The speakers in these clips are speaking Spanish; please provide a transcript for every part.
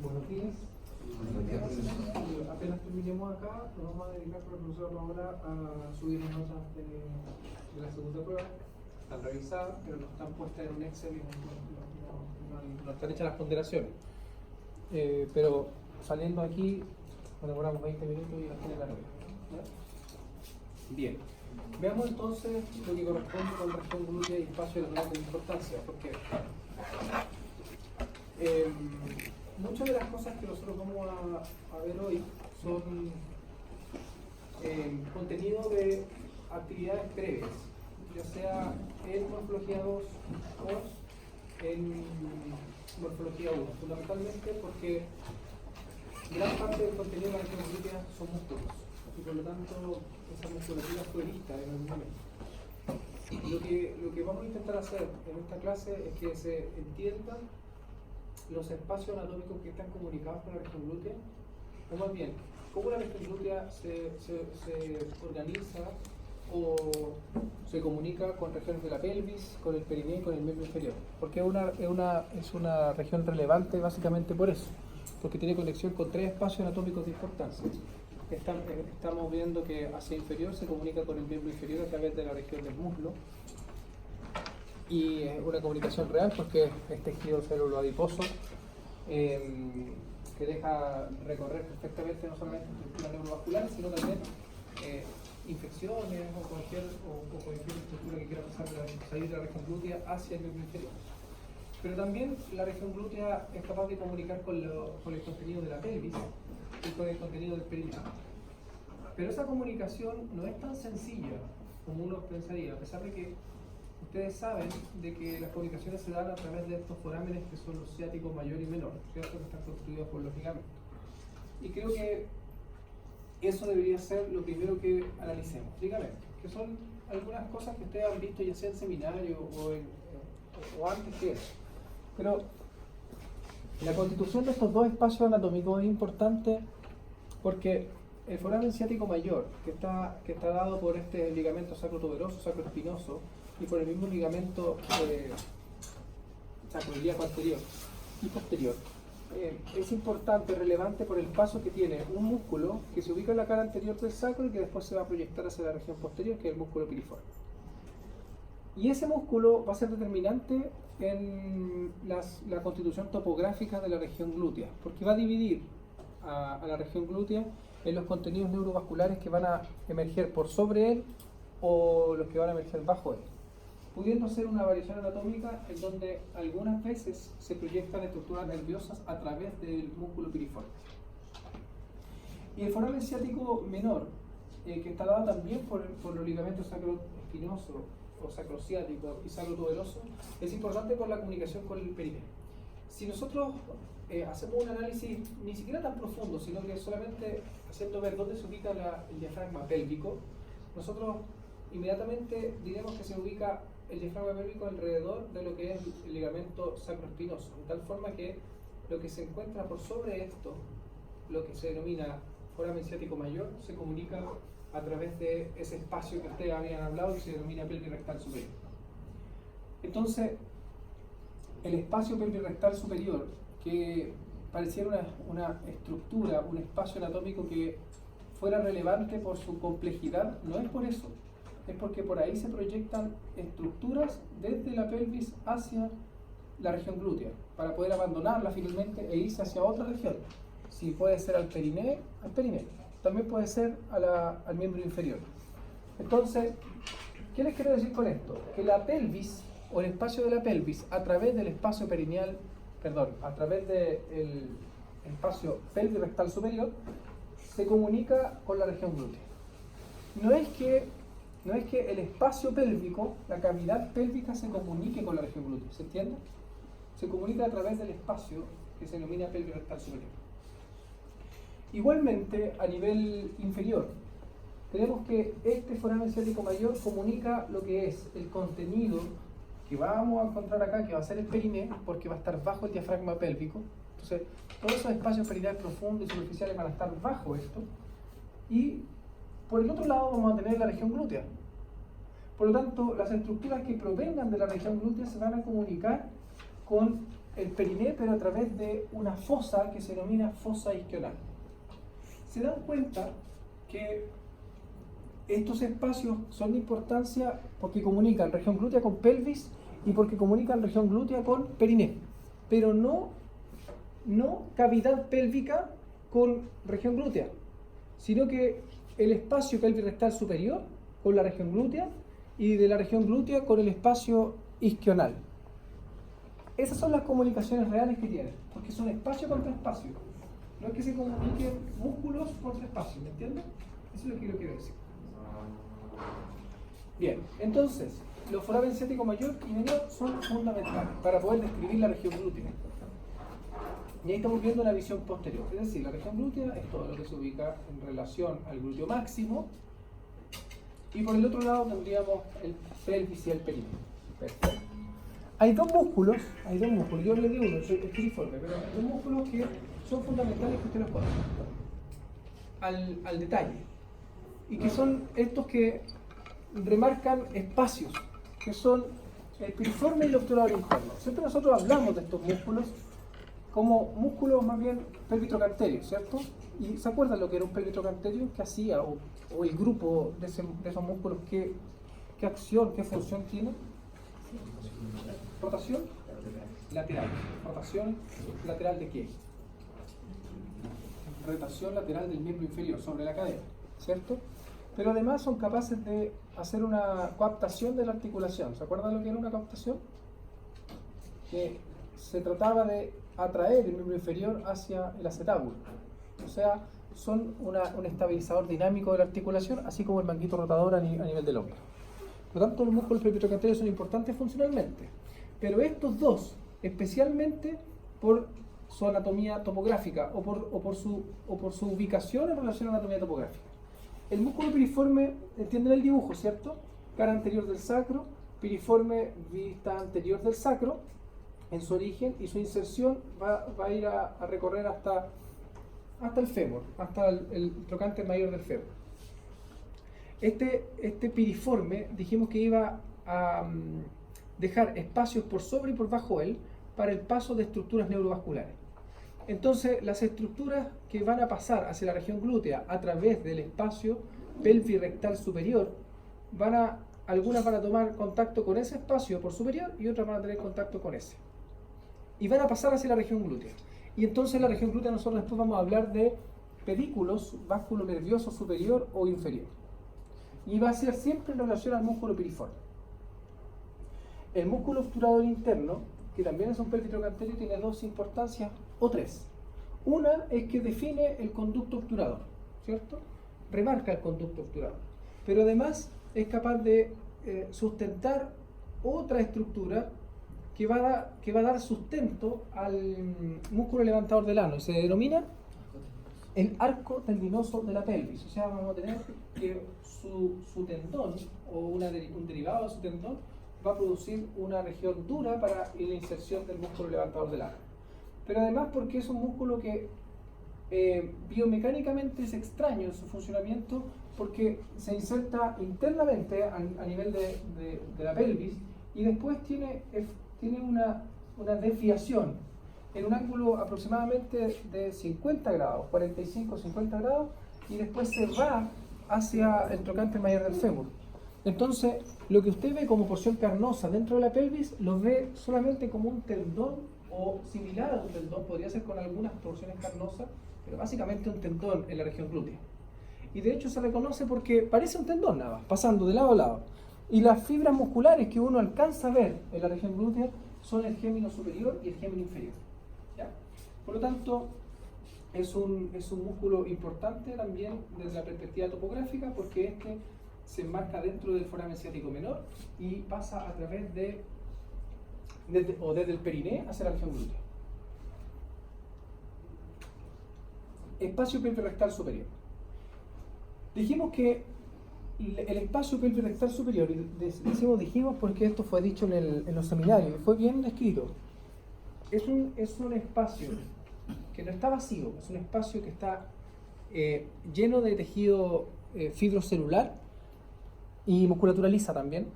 Buenos días. Apenas terminemos acá, nos vamos a dedicar por el profesor ahora a subir las notas de la segunda prueba. Están revisadas, pero no están puestas en un Excel y no están hechas las ponderaciones. Pero saliendo aquí, nos demoramos 20 minutos y las tiene la novia. Bien. Veamos entonces lo que corresponde con la región glútea y espacio de grande importancia, porque muchas de las cosas que nosotros vamos a ver hoy son contenido de actividades previas, ya sea en morfología 2 o en morfología 1, fundamentalmente porque gran parte del contenido de la región glútea son músculos y por lo tanto esa musculatura fue vista en algún momento. Lo que vamos a intentar hacer en esta clase es que se entiendan los espacios anatómicos que están comunicados con la región glútea, o más bien, cómo la región glútea se organiza o se comunica con regiones de la pelvis, con el perineo y con el miembro inferior. Porque es una región relevante básicamente por eso, porque tiene conexión con tres espacios anatómicos de importancia. Estamos viendo que hacia inferior se comunica con el miembro inferior a través de la región del muslo, y es una comunicación real porque es tejido celular adiposo que deja recorrer perfectamente no solamente estructuras neurovasculares, sino también infecciones o cualquier estructura que quiera salir de la región glútea hacia el miembro inferior. Pero también la región glútea es capaz de comunicar con el contenido de la pelvis y con el contenido del perineo. Pero esa comunicación no es tan sencilla como uno pensaría, a pesar de que ustedes saben de que las comunicaciones se dan a través de estos forámenes que son los ciáticos mayor y menor, ¿cierto? Que están constituidos por los ligamentos. Y creo que eso debería ser lo primero que analicemos, ligamentos, que son algunas cosas que ustedes han visto ya sea en seminario o antes que eso. Pero la constitución de estos dos espacios anatómicos es importante porque el foramen ciático mayor, que está dado por este ligamento sacrotuberoso, sacroespinoso, y por el mismo ligamento sacroiliaco anterior y posterior, es importante, relevante por el paso que tiene un músculo que se ubica en la cara anterior del sacro y que después se va a proyectar hacia la región posterior, que es el músculo piriforme. Y ese músculo va a ser determinante en la constitución topográfica de la región glútea, porque va a dividir a la región glútea en los contenidos neurovasculares que van a emerger por sobre él o los que van a emerger bajo él, pudiendo ser una variación anatómica en donde algunas veces se proyectan estructuras nerviosas a través del músculo piriforme. Y el foramen ciático menor, que está dado también por los ligamentos sacroespinoso o sacrociático y sacrotuberoso, es importante por la comunicación con el perineo. Si nosotros hacemos un análisis ni siquiera tan profundo, sino que solamente haciendo ver dónde se ubica el diafragma pélvico, nosotros inmediatamente diremos que se ubica el diafragma pélvico alrededor de lo que es el ligamento sacroespinoso, de tal forma que lo que se encuentra por sobre esto, lo que se denomina foramen ciático mayor, se comunica a través de ese espacio que ustedes habían hablado y se denomina pelvis rectal superior. Entonces, el espacio pelvis rectal superior, que pareciera una estructura, un espacio anatómico que fuera relevante por su complejidad, no es por eso. Es porque por ahí se proyectan estructuras desde la pelvis hacia la región glútea, para poder abandonarla finalmente e irse hacia otra región. Si puede ser al perineo, también puede ser al miembro inferior. Entonces, ¿qué les quiero decir con esto? Que la pelvis, o el espacio de la pelvis, a través del espacio perineal, a través del espacio pelvis rectal superior, se comunica con la región glútea. No es que el espacio pélvico, la cavidad pélvica, se comunique con la región glútea, ¿se entiende? Se comunica a través del espacio que se denomina pelvis rectal superior. Igualmente, a nivel inferior, tenemos que este foramen ciático mayor comunica lo que es el contenido que vamos a encontrar acá, que va a ser el perineo, porque va a estar bajo el diafragma pélvico. Entonces, todos esos espacios perineales profundos y superficiales van a estar bajo esto. Y por el otro lado vamos a tener la región glútea. Por lo tanto, las estructuras que provengan de la región glútea se van a comunicar con el periné, pero a través de una fosa que se denomina fosa isquional. Se dan cuenta que estos espacios son de importancia porque comunican región glútea con pelvis y porque comunican región glútea con periné, pero no cavidad pélvica con región glútea, sino que el espacio pelvirrectal superior con la región glútea y de la región glútea con el espacio isquional. Esas son las comunicaciones reales que tienen, porque son espacio contra espacio. No es que se comuniquen músculos contra espacio, ¿me entiendes? Eso es lo que yo quiero decir. Bien, entonces, los foramen ciático mayor y menor son fundamentales para poder describir la región glútea. Y ahí estamos viendo la visión posterior, es decir, la región glútea es todo lo que se ubica en relación al glúteo máximo, y por el otro lado tendríamos el pelvis y el periné. Perfecto. Hay dos músculos, yo le digo uno, es piriforme, pero hay dos músculos que son fundamentales que usted los pueda al detalle, y que son estos que remarcan espacios, que son el piriforme y el obturador interno. Siempre nosotros hablamos de estos músculos como músculos más bien pelvitrocanterios, ¿cierto? ¿Y se acuerdan lo que era un pelvitrocanterio? ¿Qué hacía? O el grupo de esos músculos, ¿qué acción, qué función tiene? Rotación lateral. ¿Rotación lateral de qué? Rotación lateral del miembro inferior sobre la cadera, ¿cierto? Pero además son capaces de hacer una coaptación de la articulación. ¿Se acuerdan lo que era una coaptación? Que se trataba de atraer el miembro inferior hacia el acetábulo. O sea, son un estabilizador dinámico de la articulación, así como el manguito rotador a nivel del hombro. Por lo tanto, los músculos pelvitrocanterios son importantes funcionalmente. Pero estos dos, especialmente por su anatomía topográfica o por su ubicación en relación a la anatomía topográfica. El músculo piriforme, entienden el dibujo, ¿cierto? Cara anterior del sacro, piriforme vista anterior del sacro, en su origen, y su inserción va a ir a recorrer hasta el fémur, hasta el trocánter mayor del fémur. Este piriforme dijimos que iba a dejar espacios por sobre y por bajo él para el paso de estructuras neurovasculares. Entonces, las estructuras que van a pasar hacia la región glútea a través del espacio pelvirrectal superior, algunas van a tomar contacto con ese espacio por superior y otras van a tener contacto con ese. Y van a pasar hacia la región glútea. Y entonces en la región glútea nosotros después vamos a hablar de pedículos, básculo nervioso superior o inferior. Y va a ser siempre en relación al músculo piriforme. El músculo obturador interno, que también es un pelvitrocanterio, tiene dos importancias o tres. Una es que define el conducto obturador, ¿cierto? Remarca el conducto obturador. Pero además es capaz de sustentar otra estructura que va a dar sustento al músculo levantador del ano, y se denomina el arco tendinoso de la pelvis. O sea, vamos a tener que su tendón o un derivado de su tendón va a producir una región dura para la inserción del músculo levantador del ano. Pero además porque es un músculo que biomecánicamente es extraño en su funcionamiento, porque se inserta internamente a nivel de la pelvis, y después tiene una desviación en un ángulo aproximadamente de 50 grados, 45-50 grados, y después se va hacia el trocánter mayor del fémur. Entonces, lo que usted ve como porción carnosa dentro de la pelvis, lo ve solamente como un tendón o similar a un tendón, podría ser con algunas porciones carnosas, pero básicamente un tendón en la región glútea. Y de hecho se reconoce porque parece un tendón nada más, pasando de lado a lado. Y las fibras musculares que uno alcanza a ver en la región glútea son el gémino superior y el gémino inferior. ¿Ya? Por lo tanto, es un músculo importante también desde la perspectiva topográfica, porque este se enmarca dentro del foramen ciático menor y pasa a través desde el periné hacia la región glútea. Espacio pelvirrectal superior. Dijimos que el espacio pelvirrectal superior, dijimos porque esto fue dicho en los seminarios, fue bien descrito. Es un espacio que no está vacío, es un espacio que está lleno de tejido fibrocelular y musculatura lisa también,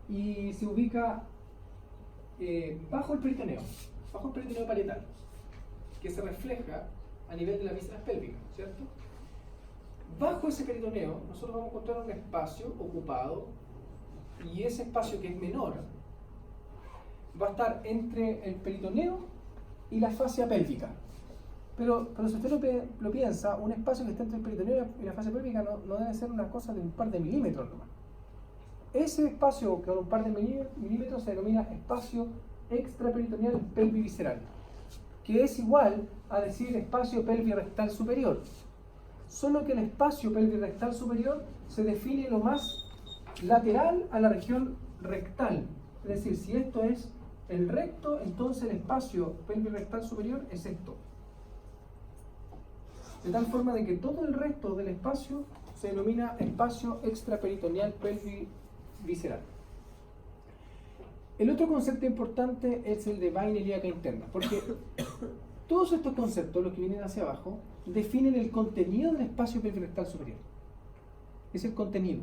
y se ubica bajo el peritoneo parietal, que se refleja a nivel de las vísceras pélvicas, ¿cierto? Bajo ese peritoneo, nosotros vamos a encontrar un espacio ocupado, y ese espacio, que es menor, va a estar entre el peritoneo y la fascia pélvica. Pero si usted lo piensa, un espacio que está entre el peritoneo y la fascia pélvica no debe ser una cosa de un par de milímetros nomás. Ese espacio con un par de milímetros se denomina espacio extraperitoneal pelvivisceral, que es igual a decir espacio pelvirrectal superior. Solo que el espacio pelvirrectal superior se define lo más lateral a la región rectal. Es decir, si esto es el recto, entonces el espacio pelvirrectal superior es esto. De tal forma de que todo el resto del espacio se denomina espacio extraperitoneal pelvivisceral. El otro concepto importante es el de vaina ilíaca interna, porque todos estos conceptos, los que vienen hacia abajo, definen el contenido del espacio pelvirrectal superior. Es el contenido.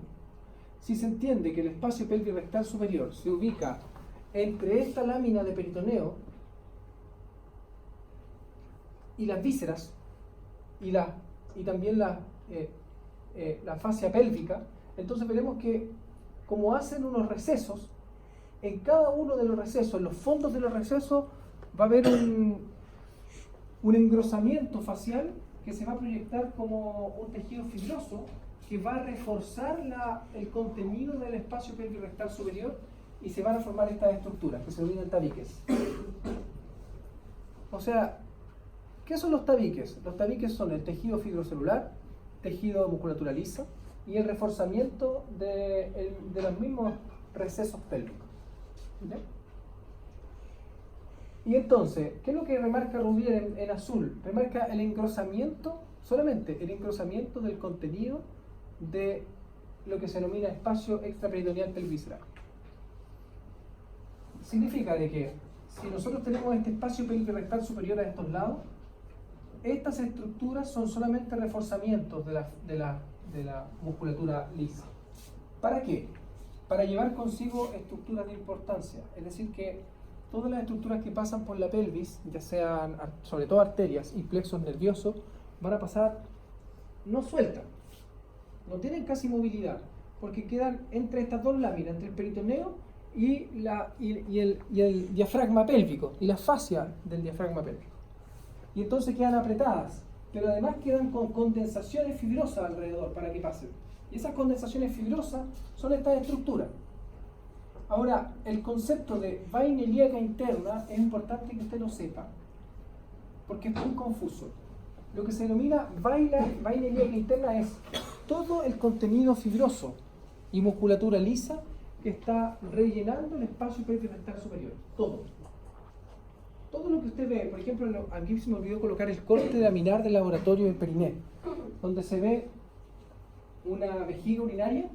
Si se entiende que el espacio pelvirrectal superior se ubica entre esta lámina de peritoneo y las vísceras y también la fascia pélvica, entonces veremos que, como hacen unos recesos, en cada uno de los recesos, en los fondos de los recesos, va a haber un engrosamiento facial que se va a proyectar como un tejido fibroso que va a reforzar el contenido del espacio pelvirrectal superior, y se van a formar estas estructuras que se denominan tabiques. O sea, ¿qué son los tabiques? Los tabiques son el tejido fibrocelular, tejido de musculatura lisa y el reforzamiento de los mismos recesos pélvicos. ¿Ya? Y entonces, ¿qué es lo que remarca Rouvier en azul? Remarca el engrosamiento, solamente el engrosamiento del contenido de lo que se denomina espacio extraperitoneal pelvisceral. Significa de que si nosotros tenemos este espacio pelvirrectal superior a estos lados, estas estructuras son solamente reforzamientos de la musculatura lisa. ¿Para qué? Para llevar consigo estructuras de importancia. Es decir, que todas las estructuras que pasan por la pelvis, ya sean sobre todo arterias y plexos nerviosos, van a pasar no sueltas, no tienen casi movilidad, porque quedan entre estas dos láminas, entre el peritoneo y el diafragma pélvico, y la fascia del diafragma pélvico. Y entonces quedan apretadas, pero además quedan con condensaciones fibrosas alrededor para que pasen. Y esas condensaciones fibrosas son estas estructuras. Ahora, el concepto de vaina ilíaca interna es importante que usted lo sepa, porque es muy confuso. Lo que se denomina vaina ilíaca interna es todo el contenido fibroso y musculatura lisa que está rellenando el espacio pelvirrectal superior. Todo lo que usted ve, por ejemplo, aquí se me olvidó colocar el corte laminar del laboratorio del Periné, donde se ve una vejiga urinaria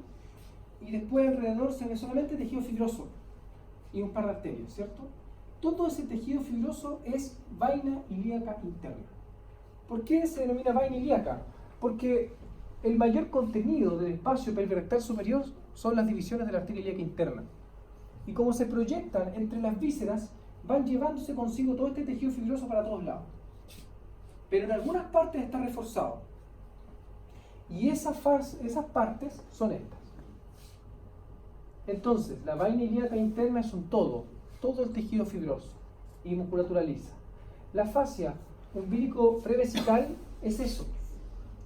y después alrededor se ve solamente tejido fibroso y un par de arterias, ¿cierto? Todo ese tejido fibroso es vaina ilíaca interna. ¿Por qué se denomina vaina ilíaca? Porque el mayor contenido del espacio pelvirrectal superior son las divisiones de la arteria ilíaca interna. Y como se proyectan entre las vísceras, van llevándose consigo todo este tejido fibroso para todos lados. Pero en algunas partes está reforzado. Y esas partes son estas. Entonces, la vaina ilíaca interna es un todo el tejido fibroso y musculatura lisa. La fascia umbilico prevesical es eso,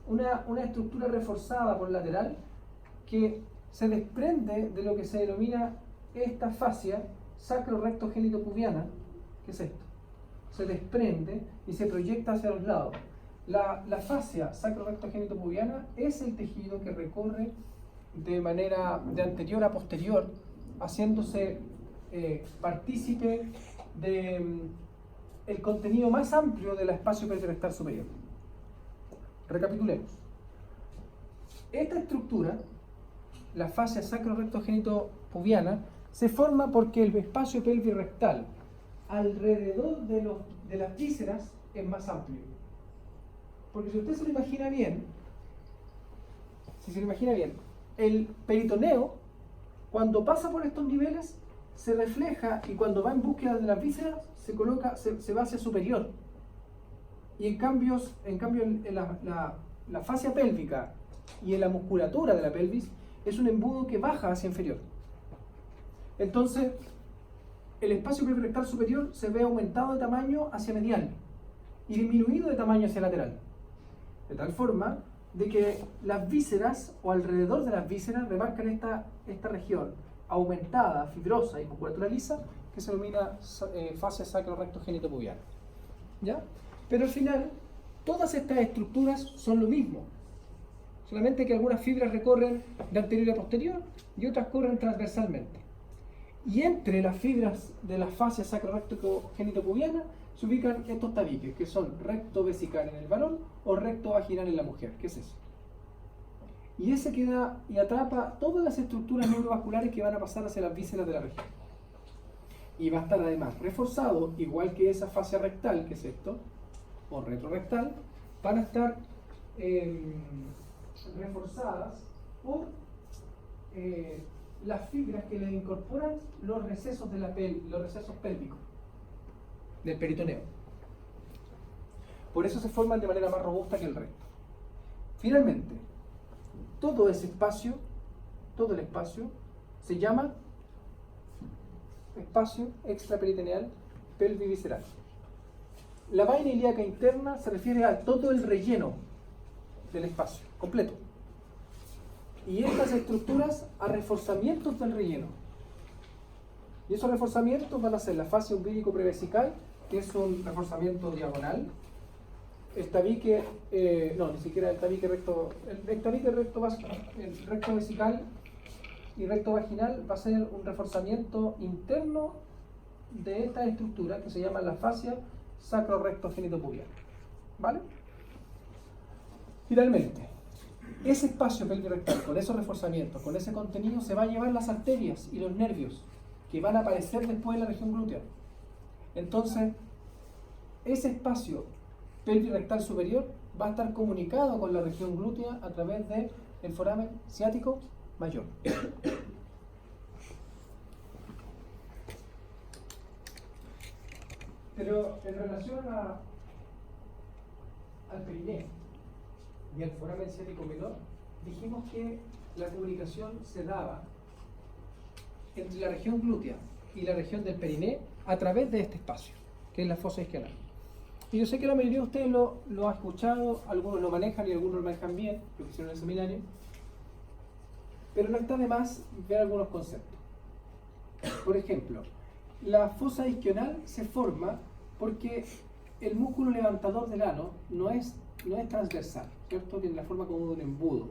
una estructura reforzada por lateral que se desprende de lo que se denomina esta fascia sacro-recto-génito-pubiana, que es esto. Se desprende y se proyecta hacia los lados. La fascia sacro-recto-génito-pubiana es el tejido que recorre de manera de anterior a posterior, haciéndose partícipe de el contenido más amplio del espacio pelvirrectal superior. Recapitulemos. Esta estructura, la fascia sacro-recto-génito-pubiana, se forma porque el espacio pelvirrectal alrededor de las vísceras es más amplio. Porque si usted se lo imagina bien, el peritoneo, cuando pasa por estos niveles, se refleja y cuando va en búsqueda de las vísceras se coloca, se va hacia superior. Y en cambio en la fascia pélvica y en la musculatura de la pelvis es un embudo que baja hacia inferior. Entonces, el espacio pelvirectal superior se ve aumentado de tamaño hacia medial y disminuido de tamaño hacia lateral. De tal forma de que las vísceras o alrededor de las vísceras remarcan esta región aumentada, fibrosa y musculatura lisa que se denomina fascia sacro-recto-genitopubiana. ¿Ya? Pero al final, todas estas estructuras son lo mismo. Solamente que algunas fibras recorren de anterior a posterior y otras corren transversalmente. Y entre las fibras de la fascia sacro-recto-genitopubiana se ubican estos tabiques, que son recto vesical en el varón o recto vaginal en la mujer. ¿Qué es eso? Y ese queda y atrapa todas las estructuras neurovasculares que van a pasar hacia las vísceras de la región. Y va a estar además reforzado, igual que esa fascia rectal, que es esto, o retrorectal, van a estar reforzadas por las fibras que le incorporan los recesos de los recesos pélvicos del peritoneo. Por eso se forman de manera más robusta que el resto. Finalmente, todo ese espacio, todo el espacio, se llama espacio extraperitoneal pelvivisceral. La vaina ilíaca interna se refiere a todo el relleno del espacio, completo. Y estas estructuras a reforzamientos del relleno. Y esos reforzamientos van a ser la fascia umbilico prevesical, que es un reforzamiento diagonal. El tabique, no, ni siquiera el tabique recto, el tabique recto vesical y recto vaginal va a ser un reforzamiento interno de esta estructura que se llama la fascia sacro-recto-genitopubiana. ¿Vale? Finalmente, ese espacio pelvirectal, con esos reforzamientos, con ese contenido, se va a llevar las arterias y los nervios que van a aparecer después en la región glútea. Entonces, ese espacio pelvirectal superior va a estar comunicado con la región glútea a través del foramen ciático mayor. Pero en relación al perineo y al foramen ciático menor, dijimos que la comunicación se daba entre la región glútea y la región del perineo a través de este espacio, que es la fosa isquial. Y yo sé que la mayoría de ustedes lo ha escuchado, algunos lo manejan y algunos lo manejan bien, lo que hicieron en el seminario, pero no está de más ver algunos conceptos. Por ejemplo, la fosa isquional se forma porque el músculo levantador del ano no es transversal, ¿cierto? Tiene la forma como de un embudo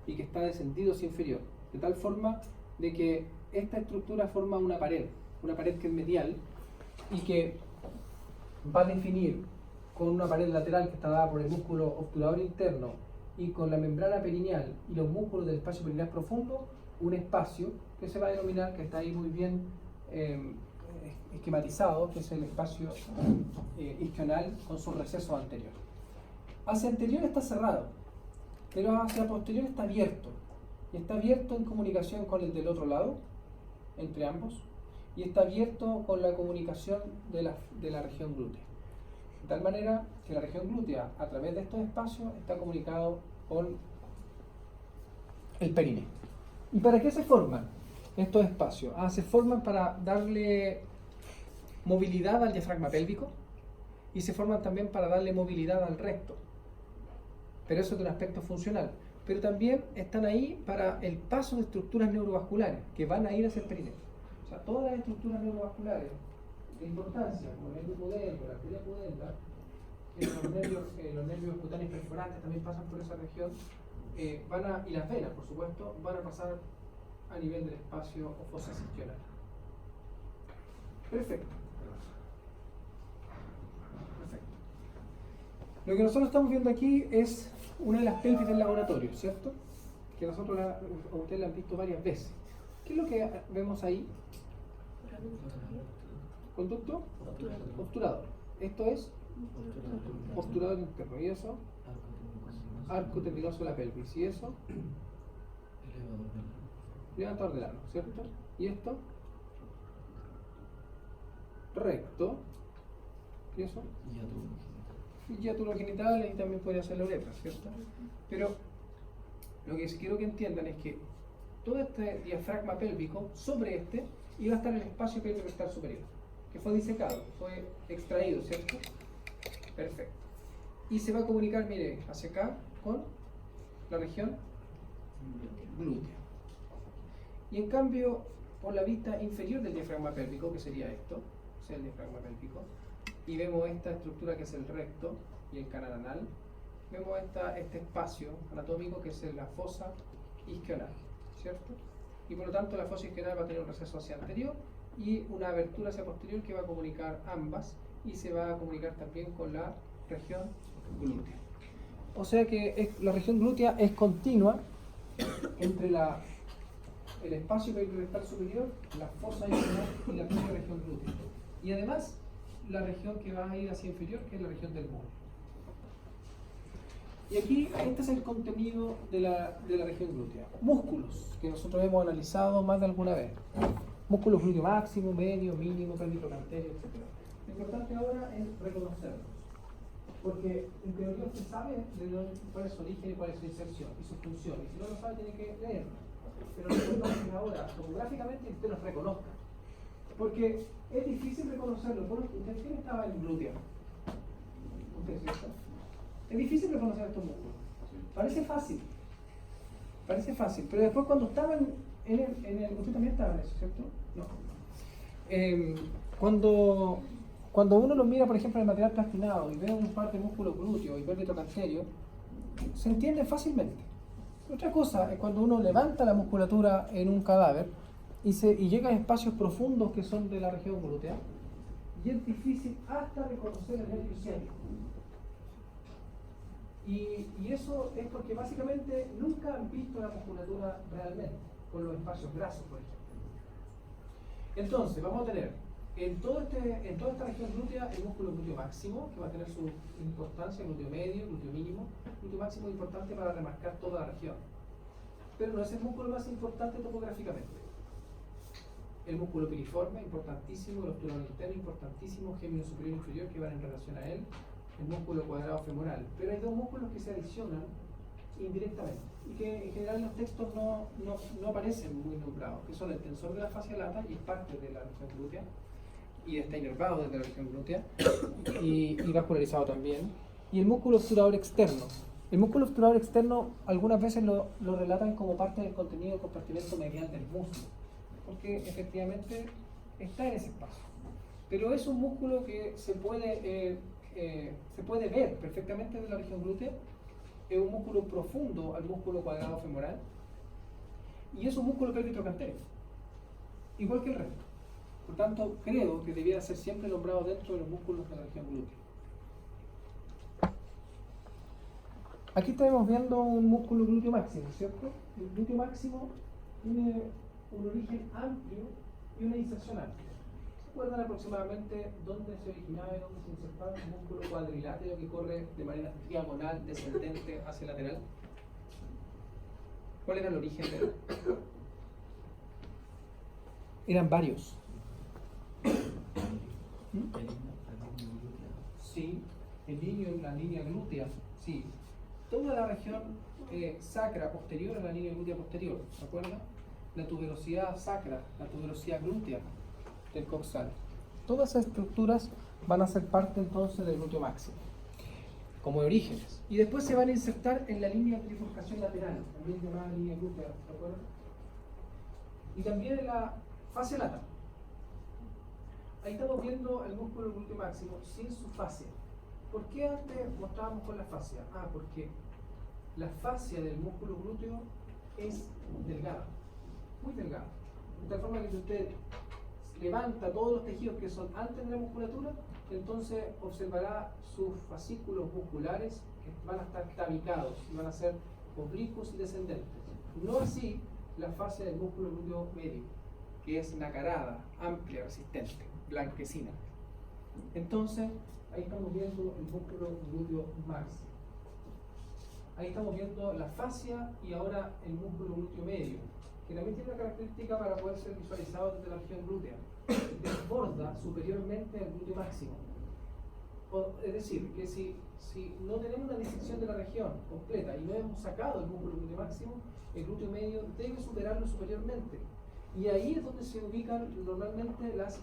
y que está descendido hacia inferior, de tal forma de que esta estructura forma una pared que es medial y que va a definir con una pared lateral que está dada por el músculo obturador interno y con la membrana perineal y los músculos del espacio perineal profundo, un espacio que se va a denominar, que está ahí muy bien esquematizado, que es el espacio isquional con su receso anterior. Hacia anterior está cerrado, pero hacia posterior está abierto. Y está abierto en comunicación con el del otro lado, entre ambos, y está abierto con la comunicación de la región glútea. De tal manera que la región glútea, a través de estos espacios, está comunicado con el perineo. ¿Y para qué se forman estos espacios? Se forman para darle movilidad al diafragma pélvico y se forman también para darle movilidad al recto. Pero eso es de un aspecto funcional. Pero también están ahí para el paso de estructuras neurovasculares que van a ir hacia el perineo. O sea, todas las estructuras neurovasculares de importancia, como el nervio pudendo, la arteria pudenda, los nervios cutáneos perforantes también pasan por esa región, y las venas, por supuesto, van a pasar a nivel del espacio o fosa isquional. Perfecto. Lo que nosotros estamos viendo aquí es una de las pelvis del laboratorio, ¿cierto? Que nosotros ustedes la han visto varias veces. ¿Qué es lo que vemos ahí? ¿Conducto? Obturador. Esto es obturador interno. ¿Y eso? Arco tendinoso de la pelvis. ¿Y eso? Levantador del ano, ¿cierto? ¿Y esto? recto. ¿Y eso? Y yátulos genitales y también podría ser la uretra, ¿cierto? Pero lo que quiero que entiendan es que todo este diafragma pélvico, sobre este, iba a estar el espacio pelvico superior, que fue disecado, fue extraído, ¿cierto? Perfecto. Y se va a comunicar, mire, hacia acá con la región glútea. Y en cambio, por la vista inferior del diafragma pélvico, que sería esto, o sea, el diafragma pélvico, y vemos esta estructura que es el recto y el canal anal, vemos este espacio anatómico que es la fosa isquional, ¿cierto? Y por lo tanto la fosa isquional va a tener un receso hacia anterior y una abertura hacia posterior que va a comunicar ambas y se va a comunicar también con la región glútea. O sea que la región glútea es continua entre el espacio periurethral superior, la fosa isquional y la propia región glútea. Y además la región que va a ir hacia inferior, que es la región del muslo. Y aquí, este es el contenido de la región glútea. Músculos, que nosotros hemos analizado más de alguna vez. Músculos glúteo máximo, medio, mínimo, pelvicocanterio, etc. Lo importante ahora es reconocerlos. Porque en teoría usted sabe cuál es su origen y cuál es su inserción y su función. Y si no lo sabe, tiene que leerlo. Pero lo importante es ahora, topográficamente, usted los reconozca. Porque es difícil reconocerlo. ¿Usted quién estaba en glútea? ¿Usted, cierto? Es difícil reconocer estos músculos. Parece fácil, pero después cuando estaban usted también estaba en eso, ¿cierto? No. Cuando uno lo mira, por ejemplo, en el material plastinado y ve un par de músculos glúteos y pelvicocanterio, se entiende fácilmente. Otra cosa es cuando uno levanta la musculatura en un cadáver y llega a espacios profundos que son de la región glútea, y es difícil hasta reconocer el nervio ciático. Y eso es porque básicamente nunca han visto la musculatura realmente, con los espacios grasos, por ejemplo. Entonces, vamos a tener en toda esta región glútea el músculo glúteo máximo, que va a tener su importancia, glúteo medio, glúteo mínimo. Glúteo máximo es importante para remarcar toda la región, pero no es el músculo más importante topográficamente. El músculo piriforme, importantísimo, el obturador interno, importantísimo, gémino superior e inferior, que van en relación a él, el músculo cuadrado femoral. Pero hay dos músculos que se adicionan indirectamente y que en general en los textos no aparecen muy nombrados, que son el tensor de la fascia lata, y es parte de la región glútea, y está inervado desde la región glútea, y vascularizado también, y el músculo obturador externo. El músculo obturador externo algunas veces lo relatan como parte del contenido del compartimento medial del músculo, porque efectivamente está en ese espacio. Pero es un músculo que se puede ver perfectamente de la región glútea. Es un músculo profundo al músculo cuadrado femoral y es un músculo pelvicocanterio, igual que el resto. Por tanto, creo que debiera ser siempre nombrado dentro de los músculos de la región glútea. Aquí estamos viendo un músculo glúteo máximo, ¿cierto? El glúteo máximo tiene un origen amplio y una inserción amplia. ¿Se acuerdan aproximadamente dónde se originaba y dónde se insertaba el músculo cuadrilátero que corre de manera diagonal, descendente hacia lateral? ¿Cuál era el origen de él? Eran varios. Sí, el línea, la línea glútea, sí. Toda la región sacra posterior a la línea glútea posterior, ¿se acuerdan? La tuberosidad sacra, la tuberosidad glútea del coxal. Todas esas estructuras van a ser parte entonces del glúteo máximo, como orígenes. Y después se van a insertar en la línea de trifurcación lateral, también llamada línea glútea, ¿se acuerdan? Y también en la fascia lata. Ahí estamos viendo el músculo glúteo máximo sin su fascia. ¿Por qué antes mostrábamos con la fascia? Porque la fascia del músculo glúteo es delgada, muy delgada. De tal forma que si usted levanta todos los tejidos que son antes de la musculatura, entonces observará sus fascículos musculares que van a estar tabicados y van a ser oblicuos y descendentes. No así la fascia del músculo glúteo medio, que es nacarada, amplia, resistente, blanquecina. Entonces, ahí estamos viendo el músculo glúteo máximo. Ahí estamos viendo la fascia y ahora el músculo glúteo medio, que también tiene una característica para poder ser visualizado desde la región glútea. desborda superiormente al glúteo máximo. Es decir, que si no tenemos una disección de la región completa y no hemos sacado el músculo glúteo máximo, el glúteo medio debe superarlo superiormente. Y ahí es donde se ubican normalmente las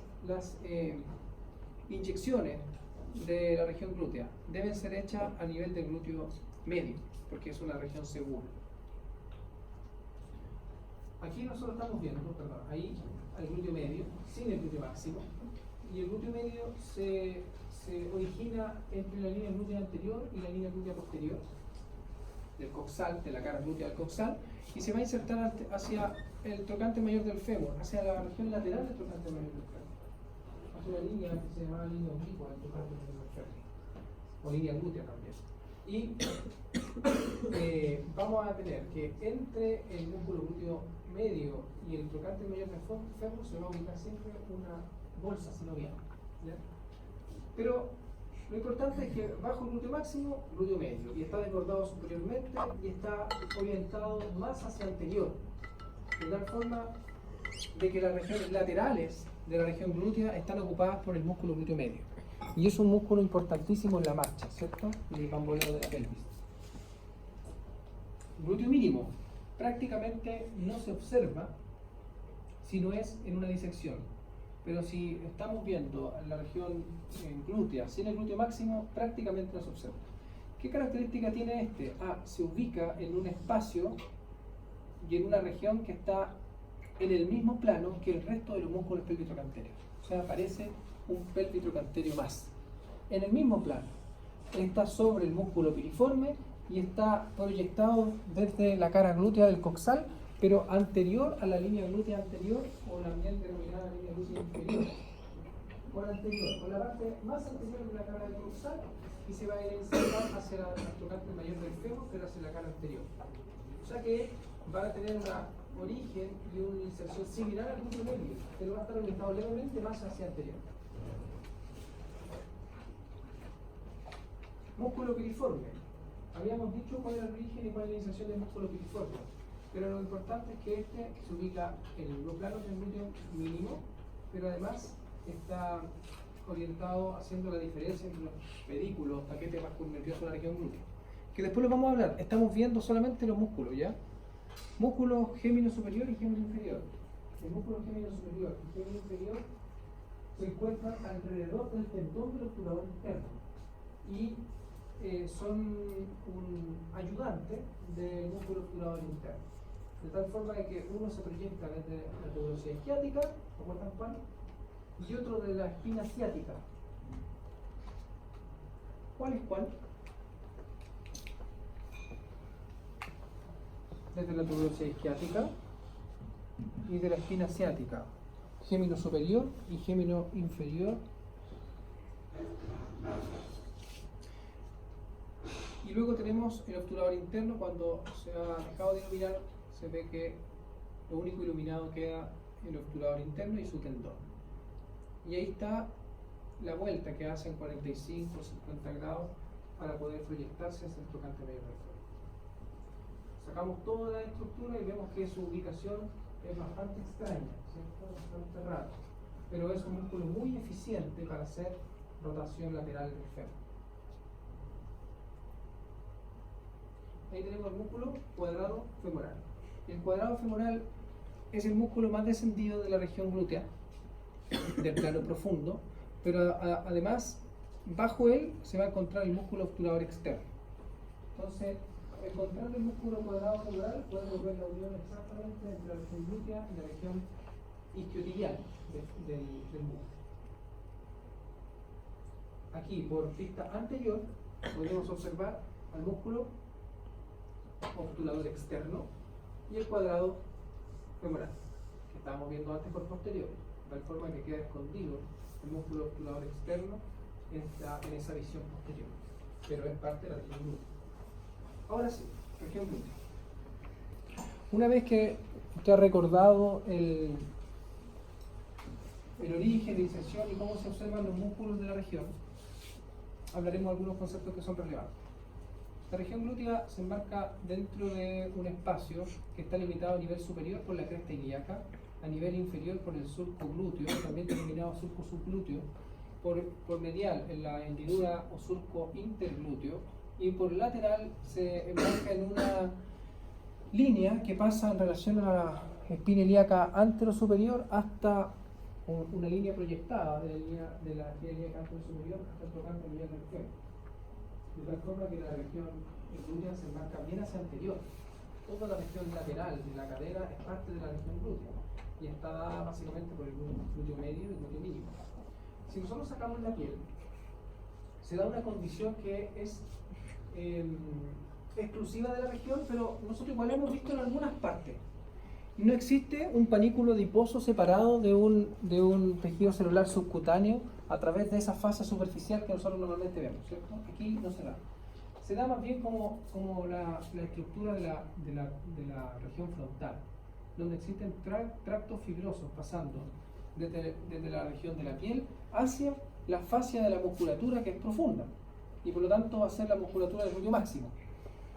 inyecciones de la región glútea. Deben ser hechas a nivel del glúteo medio, porque es una región segura. Aquí nosotros estamos viendo, perdón, ahí al glúteo medio, sin el glúteo máximo, y el glúteo medio se origina entre la línea glútea anterior y la línea glútea posterior del coxal, de la cara glútea del coxal, y se va a insertar hacia el trocante mayor del fémur, hacia la región lateral del trocante mayor del fémur, hacia una línea que se llama línea oblicua del trocante mayor del fémur, o línea glútea también. Y vamos a tener que entre el músculo glúteo medio y el trocante mayor del fémur se va a ubicar siempre una bolsa sinovial, ¿ya? Pero lo importante es que bajo el glúteo máximo, glúteo medio, y está desbordado superiormente y está orientado más hacia anterior, de tal forma de que las regiones laterales de la región glútea están ocupadas por el músculo glúteo medio. Y es un músculo importantísimo en la marcha, ¿cierto? En el bamboleo de la pelvis. Glúteo mínimo prácticamente no se observa si no es en una disección. Pero si estamos viendo la región glútea sin el glúteo máximo, prácticamente no se observa. ¿Qué característica tiene este? Se ubica en un espacio y en una región que está en el mismo plano que el resto de los músculos pelvitrocanterios. O sea, aparece un pelvitrocanterio más. En el mismo plano. Está sobre el músculo piriforme y está proyectado desde la cara glútea del coxal, pero anterior a la línea glútea anterior, o la bien denominada línea glútea inferior. Por anterior, por la parte más anterior de la cara del coxal, y se va a insertar hacia el trocante mayor del fémur, pero hacia la cara anterior. O sea que van a tener un origen y una inserción similar al glúteo medio, pero va a estar orientado levemente más hacia anterior. Músculo piriforme. Habíamos dicho cuál era el origen y cuál es la inserción del músculo piriforme, pero lo importante es que este se ubica en el mismo plano del glúteo mínimo, pero además está orientado haciendo la diferencia entre los pedículos, paquete vasculonervioso de la región glútea, que después lo vamos a hablar. Estamos viendo solamente los músculos, ¿ya? Músculo gémino superior y gémino inferior. El músculo gémino superior y gémino inferior se encuentran alrededor del tendón del obturador interno y son un ayudante del músculo obturador interno, de tal forma que uno se proyecta desde la tuberosidad isquiática, ¿recuerdan cuál? Y otro de la espina ciática. ¿Cuál es cuál? Desde la tuberosidad isquiática y de la espina ciática, gémino superior y gémino inferior. Y luego tenemos el obturador interno. Cuando se ha dejado de iluminar, se ve que lo único iluminado queda el obturador interno y su tendón. Y ahí está la vuelta que hace en 45 o 50 grados para poder proyectarse hacia el trocante medio del fémur. Sacamos toda la estructura y vemos que su ubicación es bastante extraña, ¿cierto? Bastante rara, pero es un músculo muy eficiente para hacer rotación lateral del fémur. Ahí tenemos el músculo cuadrado femoral. El cuadrado femoral es el músculo más descendido de la región glútea, del plano profundo, pero además bajo él se va a encontrar el músculo obturador externo. Entonces, encontrar el músculo cuadrado femoral podemos ver la unión exactamente entre la región glútea y la región isquiotibial del músculo. Aquí, por vista anterior, podemos observar al músculo obturador externo y el cuadrado femoral, que estábamos viendo antes por posterior, de tal forma que queda escondido el músculo obturador externo en esa visión posterior, pero es parte de la región glútea. Ahora sí, región glútea. Una vez que usted ha recordado el origen, la inserción y cómo se observan los músculos de la región, hablaremos de algunos conceptos que son relevantes. La región glútea se enmarca dentro de un espacio que está limitado a nivel superior por la cresta ilíaca a nivel inferior por el surco glúteo, también denominado surco subglúteo, por medial en la hendidura o surco interglúteo, y por lateral se enmarca en una línea que pasa en relación a la espina ilíaca anterosuperior hasta una línea proyectada de la espina ilíaca anterosuperior hasta el tocante medial del cuello, de tal forma que la región glútea se enmarca bien hacia anterior. Toda la región lateral de la cadera es parte de la región glútea y está dada básicamente por el glúteo medio y el glúteo mínimo. Si nosotros sacamos la piel, se da una condición que es exclusiva de la región, pero nosotros igual hemos visto en algunas partes. No existe un panículo adiposo separado de un tejido celular subcutáneo a través de esa fase superficial que nosotros normalmente vemos, ¿cierto? Aquí no se da. Se da más bien como la estructura de la región frontal, donde existen tractos fibrosos pasando desde la región de la piel hacia la fascia de la musculatura, que es profunda, y por lo tanto va a ser la musculatura del glúteo máximo.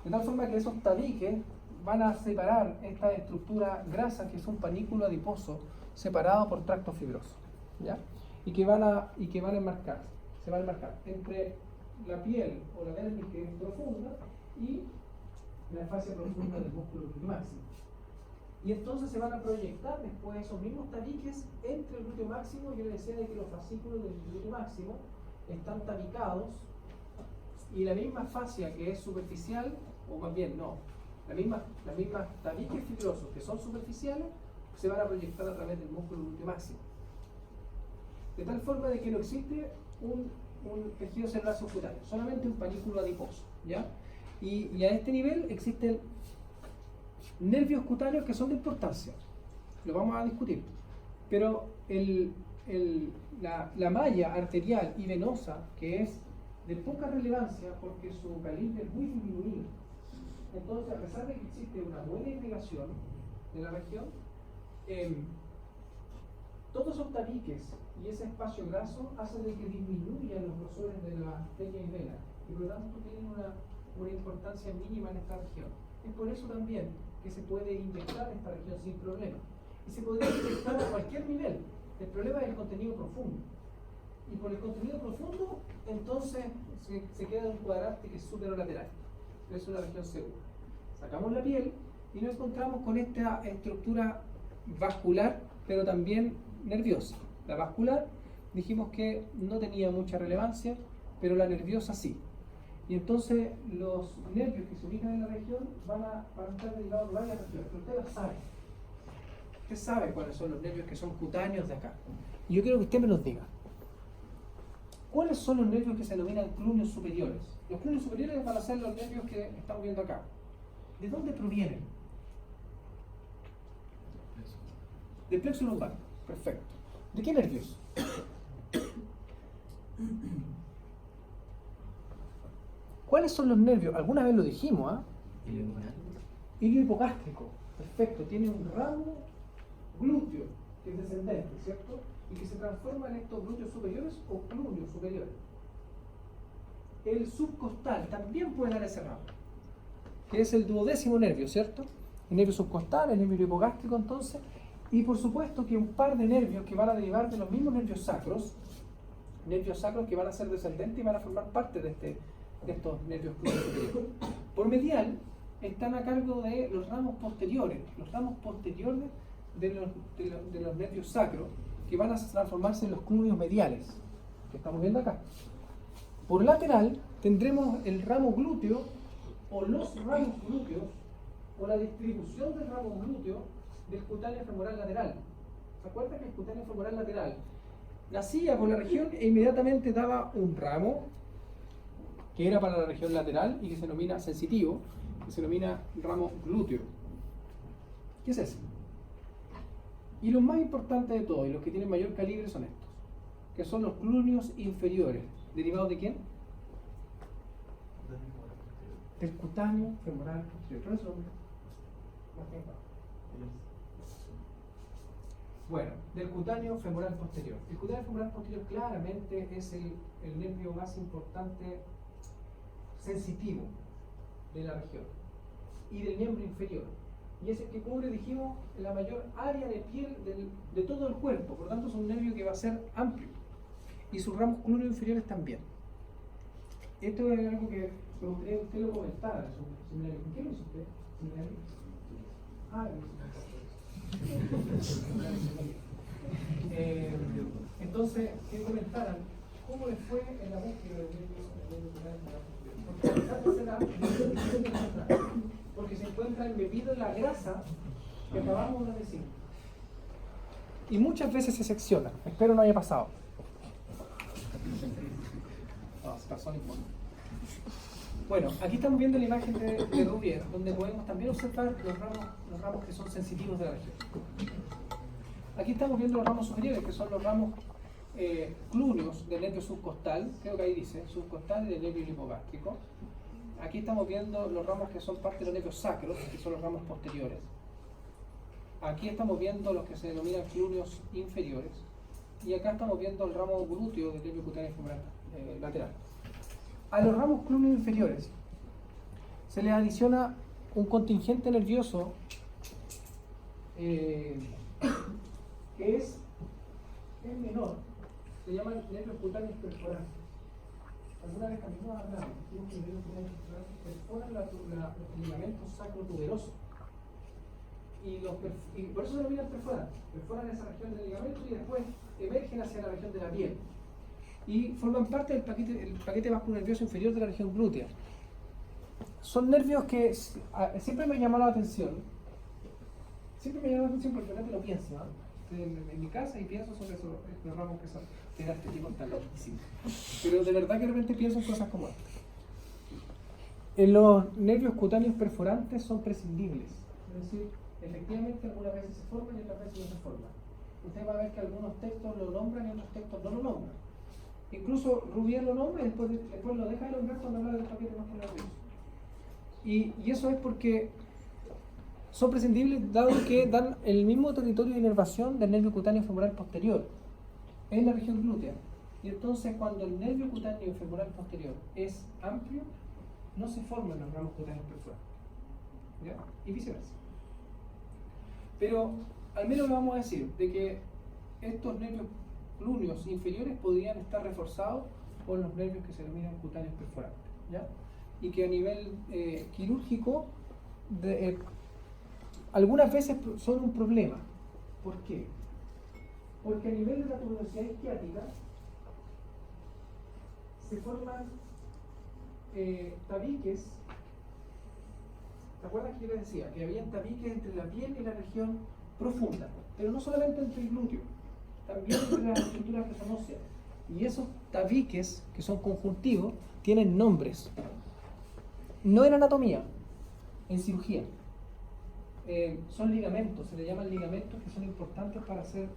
De tal forma que esos tabiques van a separar esta estructura grasa, que es un panículo adiposo separado por tractos fibrosos, ¿ya? Y que van a enmarcar, se van a enmarcar entre la piel o la dermis, que es profunda, y la fascia profunda del músculo glúteo máximo. Y entonces se van a proyectar después esos mismos tabiques entre el glúteo máximo. Yo les decía de que los fascículos del glúteo máximo están tabicados, y la misma fascia que es superficial, o más bien no, las mismas tabiques fibrosos que son superficiales se van a proyectar a través del músculo glúteo máximo. De tal forma de que no existe un tejido celular subcutáneo, solamente un panículo adiposo, ¿ya? Y a este nivel existen nervios cutáneos que son de importancia, lo vamos a discutir, pero la malla arterial y venosa, que es de poca relevancia porque su calibre es muy disminuido, entonces a pesar de que existe una buena irrigación de la región, todos esos tabiques y ese espacio graso hacen de que disminuyan los grosores de la arteria y vena, y por lo tanto tienen una importancia mínima en esta región. Es por eso también que se puede inyectar esta región sin problema, y se podría inyectar a cualquier nivel. El problema es el contenido profundo, y por el contenido profundo entonces se queda un cuadrante que es superolateral, es una región segura. Sacamos la piel y nos encontramos con esta estructura vascular, pero también nerviosa. La vascular dijimos que no tenía mucha relevancia, pero la nerviosa sí. Y entonces los nervios que se ubican en la región van a estar derivados de varias regiones, pero usted las sabe. Usted sabe cuáles son los nervios que son cutáneos de acá. Y yo quiero que usted me los diga. ¿Cuáles son los nervios que se denominan clúneos superiores? Los clúneos superiores van a ser los nervios que estamos viendo acá. ¿De dónde provienen? Del plexo lumbar. Perfecto. ¿De qué nervios? ¿Cuáles son los nervios? Alguna vez lo dijimos, ¿ah? Ilio hipogástrico. Perfecto. Tiene un ramo glúteo que es descendente, ¿cierto? Y que se transforma en estos glúteos superiores o clúneos superiores. El subcostal también puede dar ese ramo, que es el 12º nervio, ¿cierto? El nervio subcostal, el nervio hipogástrico, entonces. Y por supuesto que un par de nervios que van a derivar de los mismos nervios sacros que van a ser descendentes y van a formar parte de estos nervios clúneos superiores. Por medial están a cargo de los ramos posteriores de los nervios sacros, que van a transformarse en los clúneos mediales, que estamos viendo acá. Por lateral tendremos el ramo glúteo, o los ramos glúteos, o la distribución del ramo glúteo del cutáneo femoral lateral. ¿Se acuerdan que el cutáneo femoral lateral nacía por la región e inmediatamente daba un ramo que era para la región lateral y que se denomina sensitivo, que se denomina ramo glúteo? ¿Qué es ese? Y los más importantes de todos, y los que tienen mayor calibre, son estos, que son los clúneos inferiores. ¿Derivados de quién? Del cutáneo femoral posterior. ¿Eso? Bueno, del cutáneo femoral posterior. El cutáneo femoral posterior claramente es el nervio más importante sensitivo de la región y del miembro inferior. y es el que cubre, dijimos, la mayor área de piel de todo el cuerpo. Por lo tanto, es un nervio que va a ser amplio. Y sus ramos clúneos inferiores también. Esto es algo que me gustaría que usted lo comentara. ¿Qué lo hizo usted? Entonces, que comentaran cómo les fue en la búsqueda del nervio, porque se encuentra embebido en la grasa que acabamos de decir. Y muchas veces se secciona. Espero no haya pasado. No, se pasó, no importa. Bueno, aquí estamos viendo la imagen de Rouvier, donde podemos también observar los ramos que son sensitivos de la región. Aquí estamos viendo los ramos superiores, que son los ramos clúneos del nervio subcostal, creo que ahí dice, subcostal y del nervio lipogástrico. Aquí estamos viendo los ramos que son parte de los nervios sacros, que son los ramos posteriores. Aquí estamos viendo los que se denominan clúneos inferiores. Y acá estamos viendo el ramo glúteo del nervio cutáneo femoral lateral. A los ramos clúneos inferiores se les adiciona un contingente nervioso que es menor, se llaman nervios cutáneos perforantes. Alguna vez también nos hablamos, decimos que los nervios cutáneos perforantes perforan los ligamentos sacrotuberosos. Y por eso se denominan perforantes. Perforan esa región del ligamento y después emergen hacia la región de la piel. Y forman parte del paquete vasculonervioso inferior de la región glútea. Son nervios que siempre me han llamado la atención. Siempre me llama la atención porque realmente lo pienso, ¿no? En mi casa y pienso sobre esos los ramos que son de este tipo tan loquísimos. Pero de verdad que de repente pienso en cosas como estas. Los nervios cutáneos perforantes son prescindibles. Es decir, efectivamente algunas veces se forman y otras veces no se forman. Usted va a ver que algunos textos lo nombran y otros textos no lo nombran. Incluso Rouvier lo nombra y después lo deja de nombrar cuando habla del paquete vasculonervioso. Y eso es porque son prescindibles dado que dan el mismo territorio de inervación del nervio cutáneo femoral posterior en la región glútea. Y entonces cuando el nervio cutáneo femoral posterior es amplio, no se forman los ramos cutáneos perforantes. ¿Ya? Y viceversa. Pero al menos lo vamos a decir, de que estos nervios clúneos inferiores podrían estar reforzados por los nervios que se denominan cutáneos perforantes, ¿ya? Y que a nivel quirúrgico algunas veces son un problema. ¿Por qué? Porque a nivel de la tuberosidad isquiática se forman tabiques. ¿Te acuerdas que yo les decía? Que había tabiques entre la piel y la región profunda, pero no solamente entre el glúteo, también entre las estructuras que son óseas. Y esos tabiques, que son conjuntivos, tienen nombres. No en anatomía, en cirugía. Son ligamentos, se le llaman ligamentos que son importantes para hacer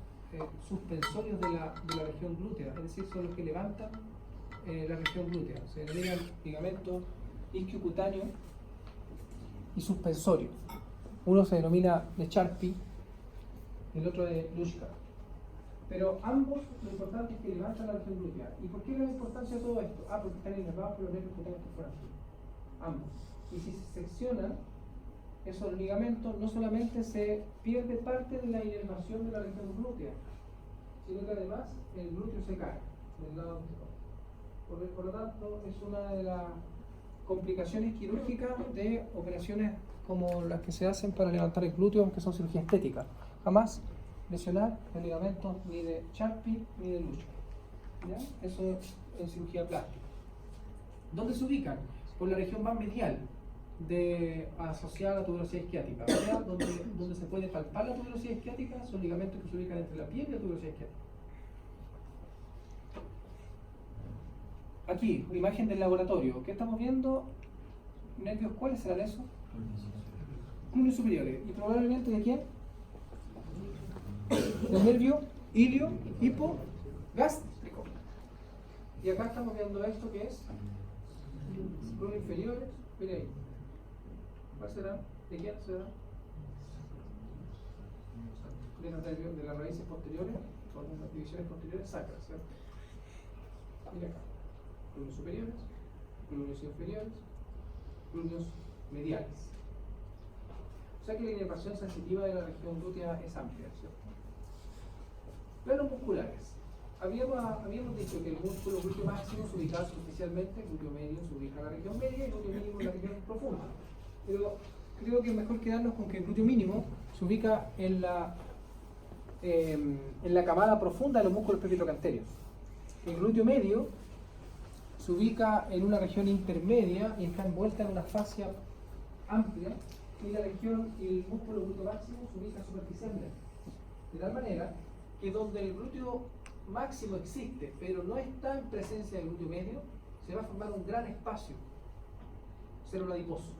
suspensorios de la región glútea, es decir, son los que levantan la región glútea. Se denominan ligamentos isquiocutáneo y suspensorio. Uno se denomina de Charpy, el otro de Luschka. Pero ambos, lo importante es que levantan la región glútea. ¿Y por qué la importancia de todo esto? Porque están inervados por los nervios cutáneos perforantes. Ambos. Y si se seccionan esos ligamentos, no solamente se pierde parte de la inervación de la región glútea, sino que además el glúteo se cae del lado donde por lo tanto, es una de las complicaciones quirúrgicas de operaciones como las que se hacen para levantar el glúteo, aunque son cirugía estética. Jamás lesionar el ligamento ni de Charpy ni de Luschka. ¿Ya? Eso en cirugía plástica. ¿Dónde se ubican? Por la región más medial asociada a la tuberosidad isquiática. ¿Ya? Donde se puede palpar la tuberosidad isquiática son ligamentos que se ubican entre la piel y la tuberosidad isquiática. Aquí, imagen del laboratorio. ¿Qué estamos viendo? ¿Nervios cuáles serán esos? Clúneos superiores. ¿Y probablemente de quién? Del nervio ilio hipogástrico. Y acá estamos viendo esto que es clúneos inferiores. Mire ahí. ¿Cuál será? ¿De quién será? De las raíces posteriores, con las divisiones posteriores sacras, ¿cierto? Mira acá. Clúneos superiores, clúneos inferiores, clúneos mediales. sea que la inervación sensitiva de la región glútea es amplia, ¿cierto? Planos musculares. Habíamos dicho que el músculo glúteo máximo se ubicaba superficialmente, el glúteo medio se ubica en la región media y el glúteo mínimo en la región profunda. Pero creo que es mejor quedarnos con que el glúteo mínimo se ubica en la camada profunda de los músculos pretrocanterios. El glúteo medio se ubica en una región intermedia y está envuelta en una fascia amplia, y la región y el músculo glúteo máximo se ubica superficialmente. De tal manera que donde el glúteo máximo existe, pero no está en presencia del glúteo medio, se va a formar un gran espacio célula adiposo,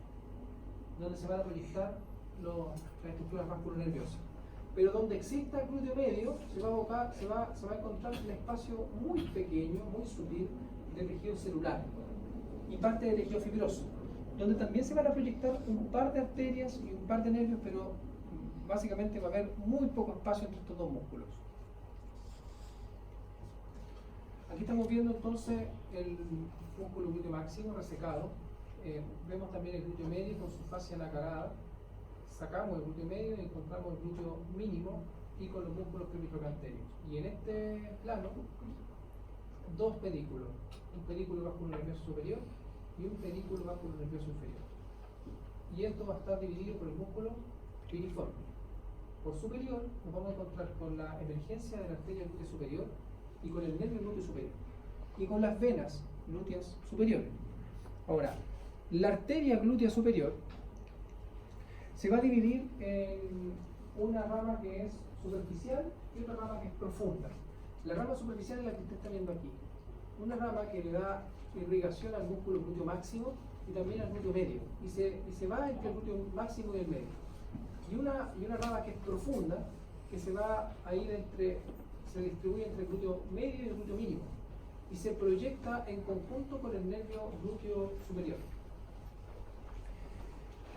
donde se van a proyectar las estructuras vasculonerviosas. Pero donde exista el glúteo medio, se va a encontrar un espacio muy pequeño, muy sutil, de tejido celular y parte de tejido fibroso, donde también se van a proyectar un par de arterias y un par de nervios, pero básicamente va a haber muy poco espacio entre estos dos músculos. Aquí estamos viendo entonces el músculo glúteo máximo resecado. Vemos también el glúteo medio con su fascia nacarada. Sacamos el glúteo medio y encontramos el glúteo mínimo y con los músculos pretrocanterios. Y en este plano, dos pedículos, un pedículo vasculonervioso superior y un pedículo vasculonervioso inferior. Y esto va a estar dividido por el músculo piriforme. Por superior nos vamos a encontrar con la emergencia de la arteria glútea superior y con el nervio glúteo superior y con las venas glúteas superiores. Ahora, la arteria glútea superior se va a dividir en una rama que es superficial y otra rama que es profunda. La rama superficial es la que usted está viendo aquí, una rama que le da irrigación al músculo glúteo máximo y también al glúteo medio, y se va entre el glúteo máximo y el medio. Y una rama que es profunda, que se va a ir se distribuye entre el glúteo medio y el glúteo mínimo, y se proyecta en conjunto con el nervio glúteo superior.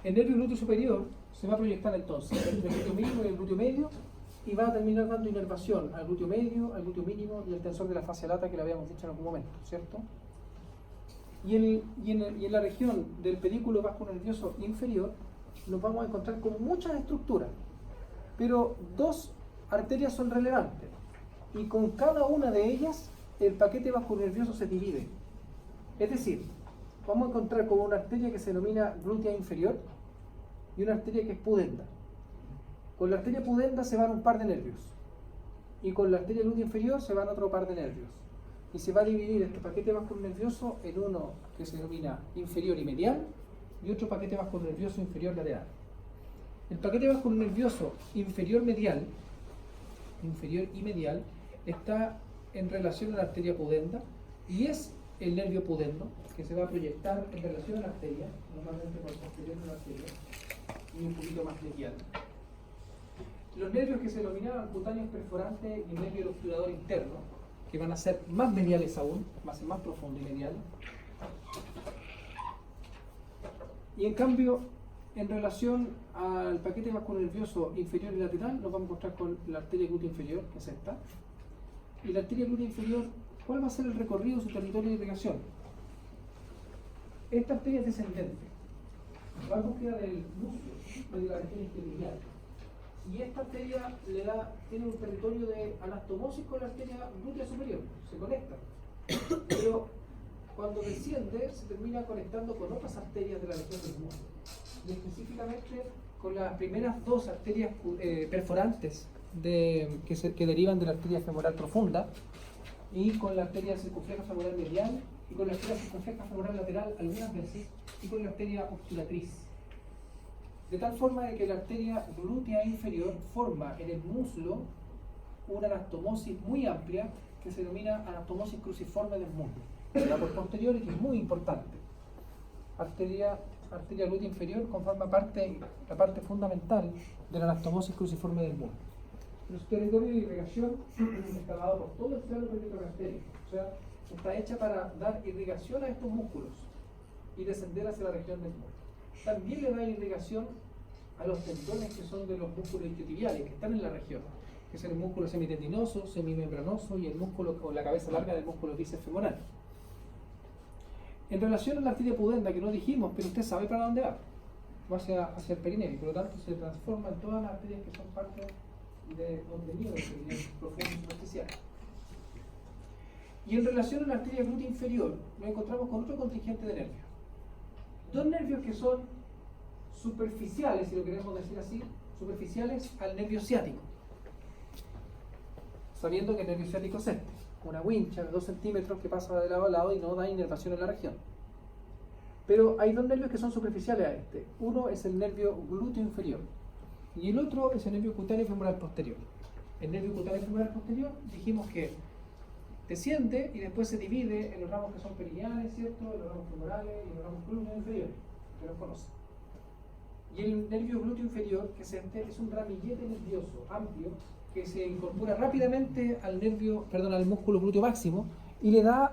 El nervio glúteo superior se va a proyectar entonces entre el glúteo mínimo y el glúteo medio, y va a terminar dando inervación al glúteo medio, al glúteo mínimo y al tensor de la fascia lata, que lo habíamos dicho en algún momento, ¿cierto? Y en la región del pedículo vasculonervioso inferior nos vamos a encontrar con muchas estructuras, pero dos arterias son relevantes, y con cada una de ellas el paquete vasculonervioso se divide. Es decir, vamos a encontrar con una arteria que se denomina glútea inferior y una arteria que es pudenda. Con la arteria pudenda se van un par de nervios, y con la arteria glútea inferior se van otro par de nervios, y se va a dividir este paquete vasculonervioso en uno que se denomina inferior y medial y otro paquete vasculonervioso inferior lateral. El paquete vasculonervioso inferior y medial está en relación a la arteria pudenda, y es el nervio pudendo que se va a proyectar en relación a la arteria, normalmente por el posterior de la arteria y un poquito más medial. Los nervios que se denominaban cutáneos perforantes y nervio obturador interno, que van a ser más mediales aún, va a ser más profundo y medial. Y en cambio, en relación al paquete vasculonervioso inferior y lateral, nos vamos a encontrar con la arteria glútea inferior, que es esta. Y la arteria glútea inferior, ¿cuál va a ser el recorrido de su territorio de irrigación? Esta arteria es descendente, va a búsqueda del músculo de la región isquiotibial. Y esta arteria tiene un territorio de anastomosis con la arteria glútea superior, se conecta. Pero cuando desciende, se termina conectando con otras arterias de la región del músculo. Y específicamente con las primeras dos arterias perforantes que derivan de la arteria femoral profunda, y con la arteria circunfleja femoral medial, y con la arteria circunfleja femoral lateral algunas veces, y con la arteria obturatriz. De tal forma de que la arteria glútea inferior forma en el muslo una anastomosis muy amplia que se denomina anastomosis cruciforme del muslo. La por posterior, y que es muy importante. Arteria glútea inferior conforma la parte fundamental de la anastomosis cruciforme del muslo. Su territorio de irrigación está dado por todo el plano peritronarterio, o sea, está hecha para dar irrigación a estos músculos y descender hacia la región del muslo. También le da irrigación a los tendones que son de los músculos isquiotibiales, que están en la región, que es el músculo semitendinoso, semimembranoso y el músculo con la cabeza larga del músculo bíceps femoral. En relación a la arteria pudenda, que no dijimos, pero usted sabe para dónde va. va hacia el perineo y por lo tanto se transforma en todas las arterias que son parte de contenido del perineo profundo y superficial. Y en relación a la arteria glútea inferior, nos encontramos con otro contingente de nervios. Dos nervios que son superficiales, si lo queremos decir así, superficiales al nervio ciático. Sabiendo que el nervio ciático es este, una wincha de 2 centímetros que pasa de lado a lado y no da inervación en la región. Pero hay dos nervios que son superficiales a este. Uno es el nervio glúteo inferior y el otro es el nervio cutáneo femoral posterior. El nervio cutáneo femoral posterior dijimos que desciende y después se divide en los ramos que son perineales, ¿cierto? En los ramos femorales y en los ramos glúteos inferiores, que los conocen. Y el nervio glúteo inferior, que es este, es un ramillete nervioso amplio que se incorpora rápidamente al músculo glúteo máximo y le da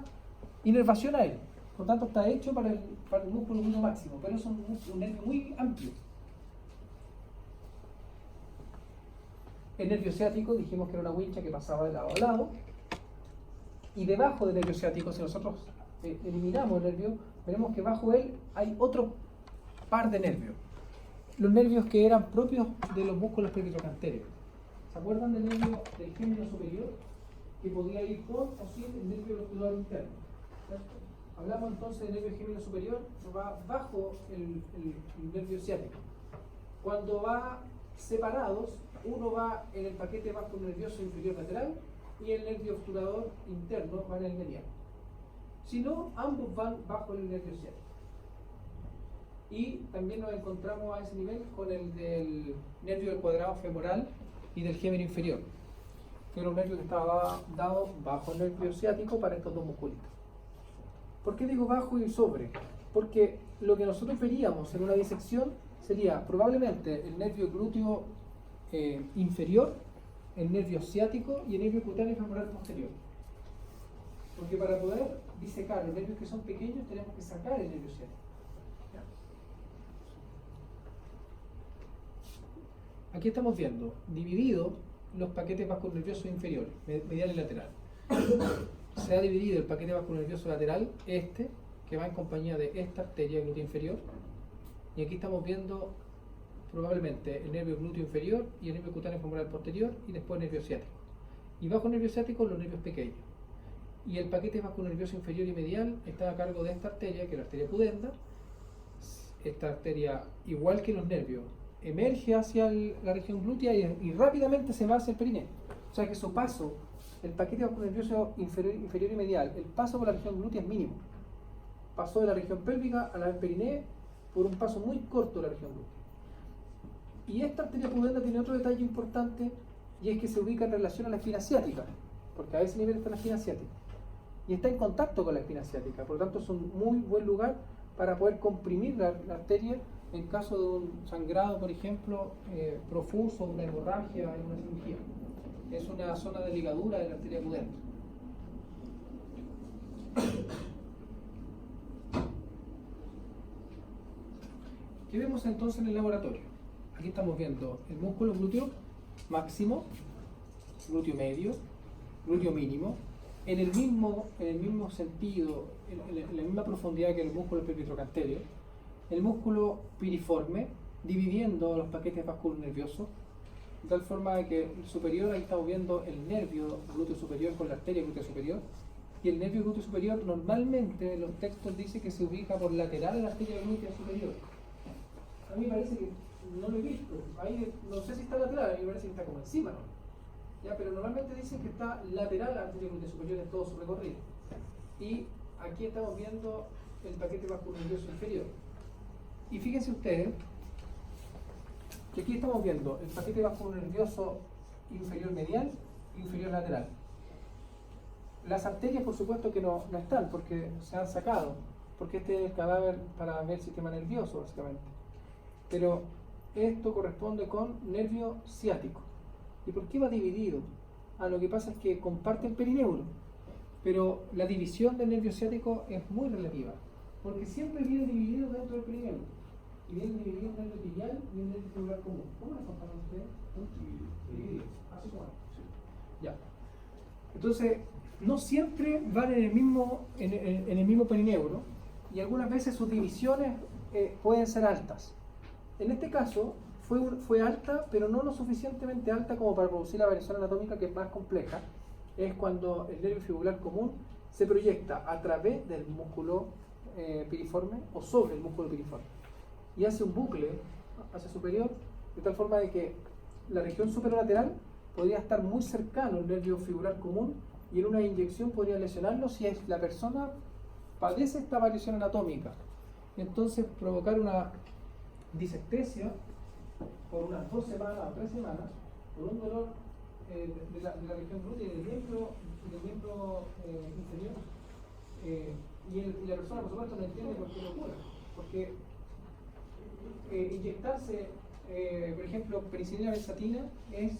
inervación a él. Por lo tanto, está hecho para el músculo glúteo máximo, pero es un nervio muy amplio. El nervio ciático, dijimos que era una wincha que pasaba de lado a lado. Y debajo del nervio ciático, si nosotros eliminamos el nervio, veremos que bajo él hay otro par de nervios. Los nervios que eran propios de los músculos previtrocantéreos. ¿Se acuerdan del nervio del gémino superior? Que podía ir con o sin el nervio locular interno. ¿Cierto? Hablamos entonces del nervio gémino superior, que va bajo el nervio ciático. Cuando va separados, uno va en el paquete vasculonervioso inferior lateral y el nervio obturador interno va en el mediano. Si no, ambos van bajo el nervio ciático. Y también nos encontramos a ese nivel con el del nervio del cuadrado femoral y del gémino inferior, que era un nervio que estaba dado bajo el nervio ciático para estos dos musculitos. ¿Por qué digo bajo y sobre? Porque lo que nosotros veríamos en una disección sería probablemente el nervio glúteo inferior, el nervio ciático y el nervio cutáneo femoral posterior. Porque para poder disecar los nervios que son pequeños tenemos que sacar el nervio ciático. Aquí estamos viendo dividido los paquetes vasculonerviosos inferiores, medial y lateral. Se ha dividido el paquete vasculonervioso lateral, que va en compañía de esta arteria glútea inferior, y aquí estamos viendo probablemente el nervio glúteo inferior y el nervio cutáneo femoral posterior y después el nervio ciático. Y bajo el nervio ciático los nervios pequeños. Y el paquete vasculonervioso inferior y medial está a cargo de esta arteria, que es la arteria pudenda. Esta arteria, igual que los nervios, emerge hacia la región glútea y rápidamente se va hacia el perineo. O sea que su paso, el paquete vasculonervioso inferior y medial, el paso por la región glútea es mínimo. Pasó de la región pélvica a la perineo por un paso muy corto de la región glútea. Y esta arteria pudenda tiene otro detalle importante, y es que se ubica en relación a la espina ciática, porque a ese nivel está la espina ciática. Y está en contacto con la espina ciática, por lo tanto es un muy buen lugar para poder comprimir la arteria en caso de un sangrado, por ejemplo, profuso, una hemorragia en una cirugía. Es una zona de ligadura de la arteria pudenda. ¿Qué vemos entonces en el laboratorio? Aquí estamos viendo el músculo glúteo máximo, glúteo medio, glúteo mínimo, en el mismo sentido, en la misma profundidad que el músculo previtrocanterio, el músculo piriforme, dividiendo los paquetes vasculonerviosos, de tal forma que el superior, ahí estamos viendo el nervio glúteo superior con la arteria glútea superior, y el nervio glúteo superior normalmente en los textos dice que se ubica por lateral a la arteria glútea superior. A mí me parece que no lo he visto, ahí no sé si está lateral, a mí me parece que está como encima, ¿no? Ya, pero normalmente dicen que está lateral a la arteria glútea superior en todo su recorrido. Y aquí estamos viendo el paquete vasculonervioso inferior. Y fíjense ustedes que aquí estamos viendo el paquete vasculonervioso inferior medial e inferior lateral. Las arterias, por supuesto, que no están porque se han sacado, porque este es el cadáver para ver el sistema nervioso, básicamente. Pero esto corresponde con nervio ciático. ¿Y por qué va dividido? Lo que pasa es que comparten perineuro, pero la división del nervio ciático es muy relativa, porque siempre viene dividido dentro del perineuro. Y viene dividido en el nervio tibial y en el nervio femoral común. ¿Cómo lo contaron ustedes? Dividido. Así como. Ya. Entonces, no siempre van en el mismo perineuro, y algunas veces sus divisiones pueden ser altas. En este caso fue alta, pero no lo suficientemente alta como para producir la variación anatómica, que es más compleja. Es cuando el nervio fibular común se proyecta a través del músculo piriforme o sobre el músculo piriforme y hace un bucle hacia superior, de tal forma de que la región superolateral podría estar muy cercano al nervio fibular común y en una inyección podría lesionarlo si la persona padece esta variación anatómica. Entonces provocar una disestesia por unas 2 semanas o 3 semanas por un dolor de la región glútea y del miembro inferior, y la persona por supuesto no entiende por qué lo ocurre, porque inyectarse por ejemplo penicilina benzatina es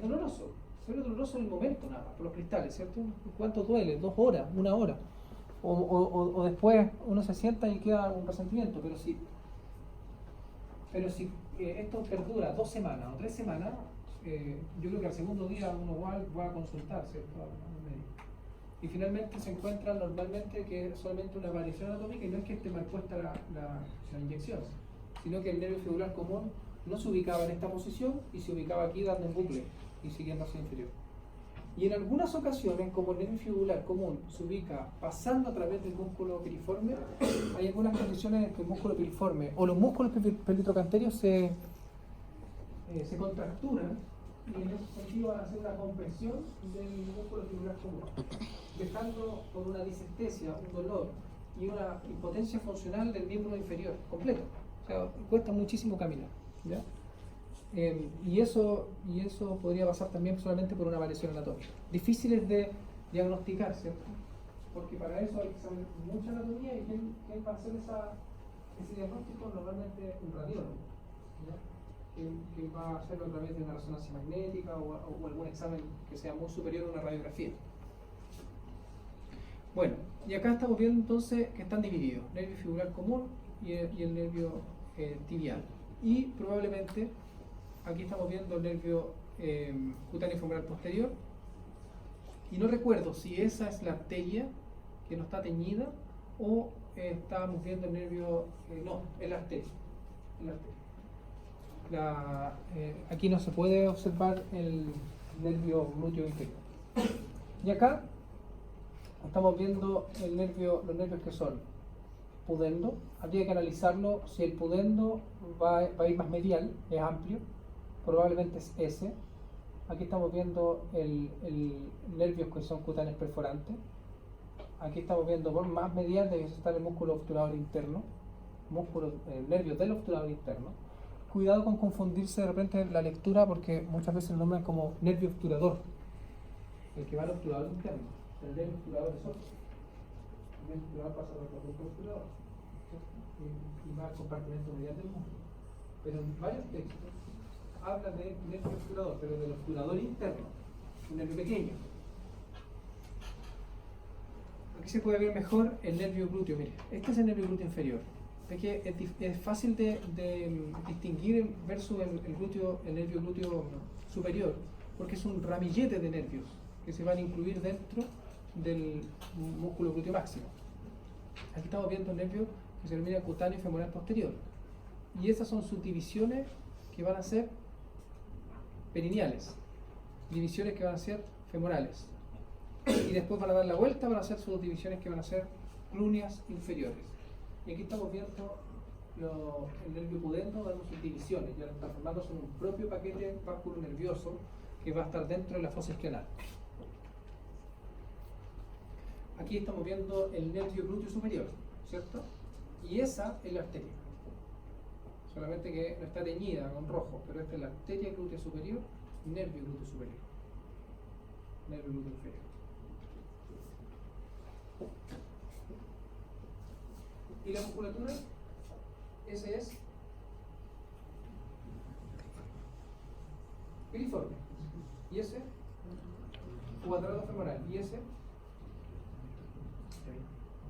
doloroso, pero doloroso en el momento nada más, por los cristales, ¿cierto? ¿Cuánto duele? 2 horas, 1 hora, o después uno se sienta y queda un resentimiento, pero si esto perdura 2 semanas o 3 semanas, yo creo que al segundo día uno va a consultar, ¿cierto?, al médico. Y finalmente se encuentra normalmente que es solamente una variación anatómica y no es que esté mal puesta la inyección, sino que el nervio fibular común no se ubicaba en esta posición y se ubicaba aquí dando un bucle y siguiendo hacia inferior. Y en algunas ocasiones, como el nervio fibular común se ubica pasando a través del músculo piriforme, hay algunas condiciones en que el músculo piriforme o los músculos pelitrocanterios se contracturan y en ese sentido van a hacer una compresión del músculo fibular común, dejando por una disestesia, un dolor y una impotencia funcional del miembro inferior completo. O sea, cuesta muchísimo caminar, ¿ya? Y eso podría pasar también solamente por una variación anatómica. Difíciles de diagnosticar, ¿cierto? Porque para eso hay que saber mucha anatomía y ¿quién va a hacer ese diagnóstico? Normalmente un radiólogo, ¿ya? Que va a hacerlo a través de una resonancia magnética o algún examen que sea muy superior a una radiografía. Bueno, y acá estamos viendo entonces que están divididos, nervio fibular común y el nervio tibial. Y probablemente aquí estamos viendo el nervio cutáneo femoral posterior. Y no recuerdo si esa es la arteria que no está teñida o estábamos viendo el nervio, no, es la arteria. Aquí no se puede observar el nervio glúteo inferior. Y acá estamos viendo los nervios que son pudendo. Habría que analizarlo si el pudendo va a ir más medial, es amplio, probablemente es ese. Aquí estamos viendo el nervios que son cutáneos perforantes. Aquí estamos viendo por más medial debe estar el músculo obturador interno, nervio del obturador interno. Cuidado con confundirse de repente la lectura porque muchas veces lo nombran como nervio obturador, el que va al obturador interno. El nervio obturador es otro. El nervio obturador pasa por el músculo obturador y va al compartimento medial del músculo. Pero en varios textos habla de nervio obturador, pero del obturador interno, un nervio pequeño. Aquí se puede ver mejor el nervio glúteo. Mire, este es el nervio glúteo inferior. Es que es fácil de distinguir versus el nervio glúteo superior, porque es un ramillete de nervios que se van a incluir dentro del músculo glúteo máximo. Aquí estamos viendo el nervio que se denomina cutáneo femoral posterior. Y esas son subdivisiones que van a ser perineales, divisiones que van a ser femorales. Y después van a dar la vuelta, van a ser subdivisiones que van a ser clúneas inferiores. Y aquí estamos viendo el nervio pudendo dando sus divisiones, ya transformándose en un propio paquete vasculo nervioso que va a estar dentro de la fosa isquional. Aquí estamos viendo el nervio glúteo superior, ¿cierto? Y esa es la arteria. Solamente que no está teñida con rojo, pero esta es la arteria glútea superior, nervio glúteo superior, nervio glúteo inferior. Y la musculatura, ese es piriforme, y ese cuadrado femoral, y ese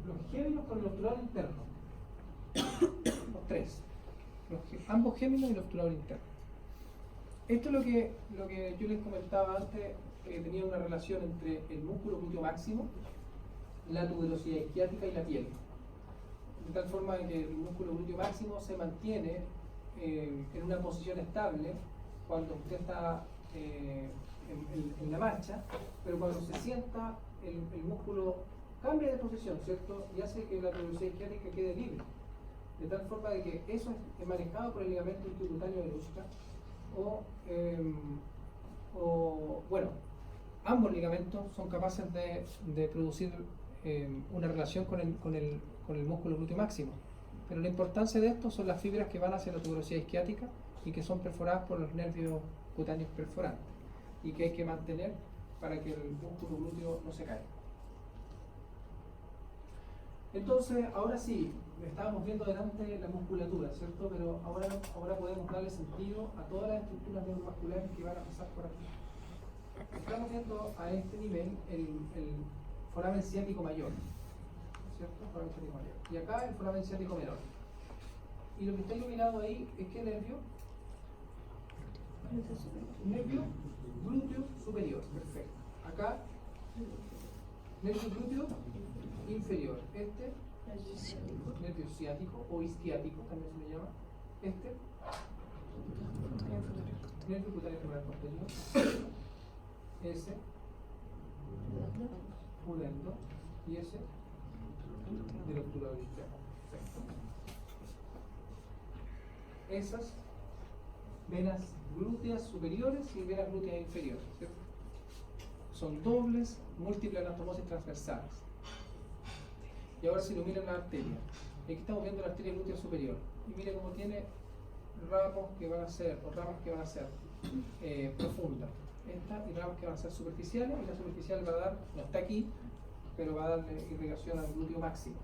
los géminos con el obturador interno, los tres, ambos géminos y el obturador interno. Esto es lo que yo les comentaba antes, que tenía una relación entre el músculo glúteo máximo, la tuberosidad isquiática y la piel. De tal forma que el músculo glúteo máximo se mantiene en una posición estable cuando usted está en la marcha, pero cuando se sienta el músculo cambia de posición, ¿cierto? Y hace que la tuberosidad isquiática quede libre, de tal forma de que eso es manejado por el ligamento intercutáneo de Luschka bueno, ambos ligamentos son capaces de producir una relación con el músculo glúteo máximo, pero la importancia de esto son las fibras que van hacia la tuberosidad isquiática y que son perforadas por los nervios cutáneos perforantes y que hay que mantener para que el músculo glúteo no se caiga. Entonces, ahora sí, estábamos viendo delante la musculatura, ¿cierto? Pero ahora podemos darle sentido a todas las estructuras neuromusculares que van a pasar por aquí. Estamos viendo a este nivel el foramen ciático mayor, ¿cierto? Foramen ciático mayor. Y acá el foramen ciático menor. Y lo que está iluminado ahí es ¿qué nervio? Nervio glúteo superior, perfecto. Acá, nervio glúteo inferior. Este, nervio ciático o isquiático, también se le llama. Este, nervio cutáneo femoral posterior. Ese, pudendo. Y ese, del obturador interno. Perfecto. Esas venas glúteas superiores y venas glúteas inferiores, ¿cierto? Son dobles, múltiples anastomosis transversales. Y ahora se ilumina la arteria. Aquí estamos viendo la arteria glútea superior. Y mire cómo tiene ramos que van a ser, o ramas que van a ser profundas. Esta y ramas que van a ser superficiales. Y la superficial va a dar, no está aquí, pero va a darle irrigación al glúteo máximo.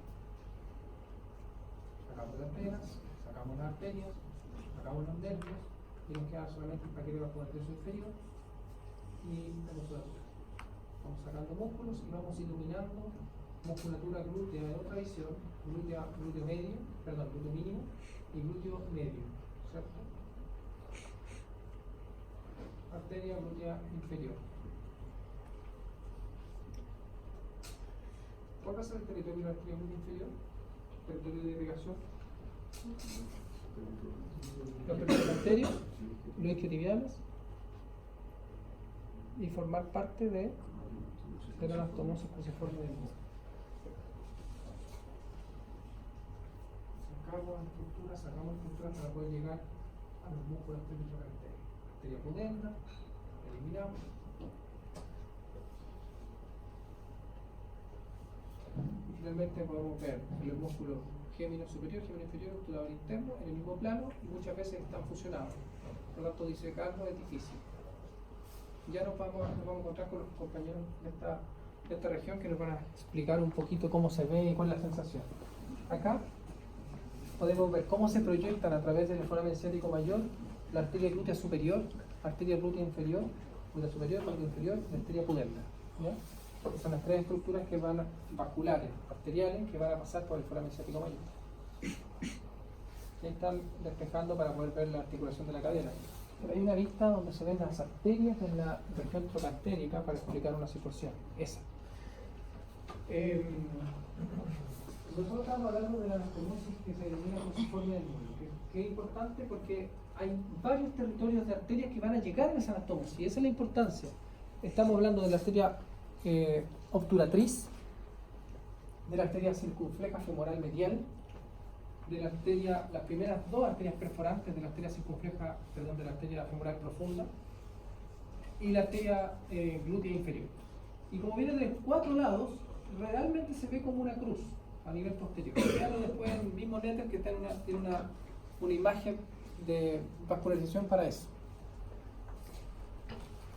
Sacamos las venas, sacamos las arterias, sacamos los nervios. Y nos queda solamente el paquete bajo el tercio inferior y la musculatura. Vamos sacando músculos y vamos iluminando musculatura glútea en otra visión, glúteo medio, perdón, glúteo mínimo y glúteo medio, ¿cierto? Arteria glútea inferior. ¿Cuál va a ser el territorio de la arteria glútea inferior? Territorio de irrigación. Los pequeños arterios, los isquiotibiales y formar parte de la anastomosis cruciforme del músculo. Sacamos estructuras para poder llegar a los músculos arteriales de la arteria. Arteria pudenda, eliminamos. Y finalmente podemos ver los músculos gémino superior, gémino inferior, obturador interno en el mismo plano y muchas veces están fusionados. Por lo tanto, disecarlo es difícil. Ya nos vamos a encontrar con los compañeros de esta región que nos van a explicar un poquito cómo se ve y cuál es la sensación. Acá podemos ver cómo se proyectan a través del foramen ciático mayor la arteria glútea superior, arteria glútea inferior, glútea superior, glútea inferior y la arteria pudenda. ¿Ya? Son las tres estructuras que van vasculares, arteriales, que van a pasar por el foramen ciático mayor. Ahí están despejando para poder ver la articulación de la cadera. Pero hay una vista donde se ven las arterias en la región trocantérica para explicar una situación. Esa. Nosotros estamos hablando de la anastomosis que se denomina cruciforme del músculo, que es importante porque hay varios territorios de arterias que van a llegar a esa anastomosis, y esa es la importancia. Estamos hablando de la arteria obturatriz, de la arteria circunfleja femoral medial, de la arteria, las primeras dos arterias perforantes de la arteria circunfleja, perdón, de la arteria femoral profunda, y la arteria glútea inferior. Y como viene de 4 lados, realmente se ve como una cruz a nivel posterior. Veanlo después en el mismo Netter que tiene una imagen de vascularización para eso.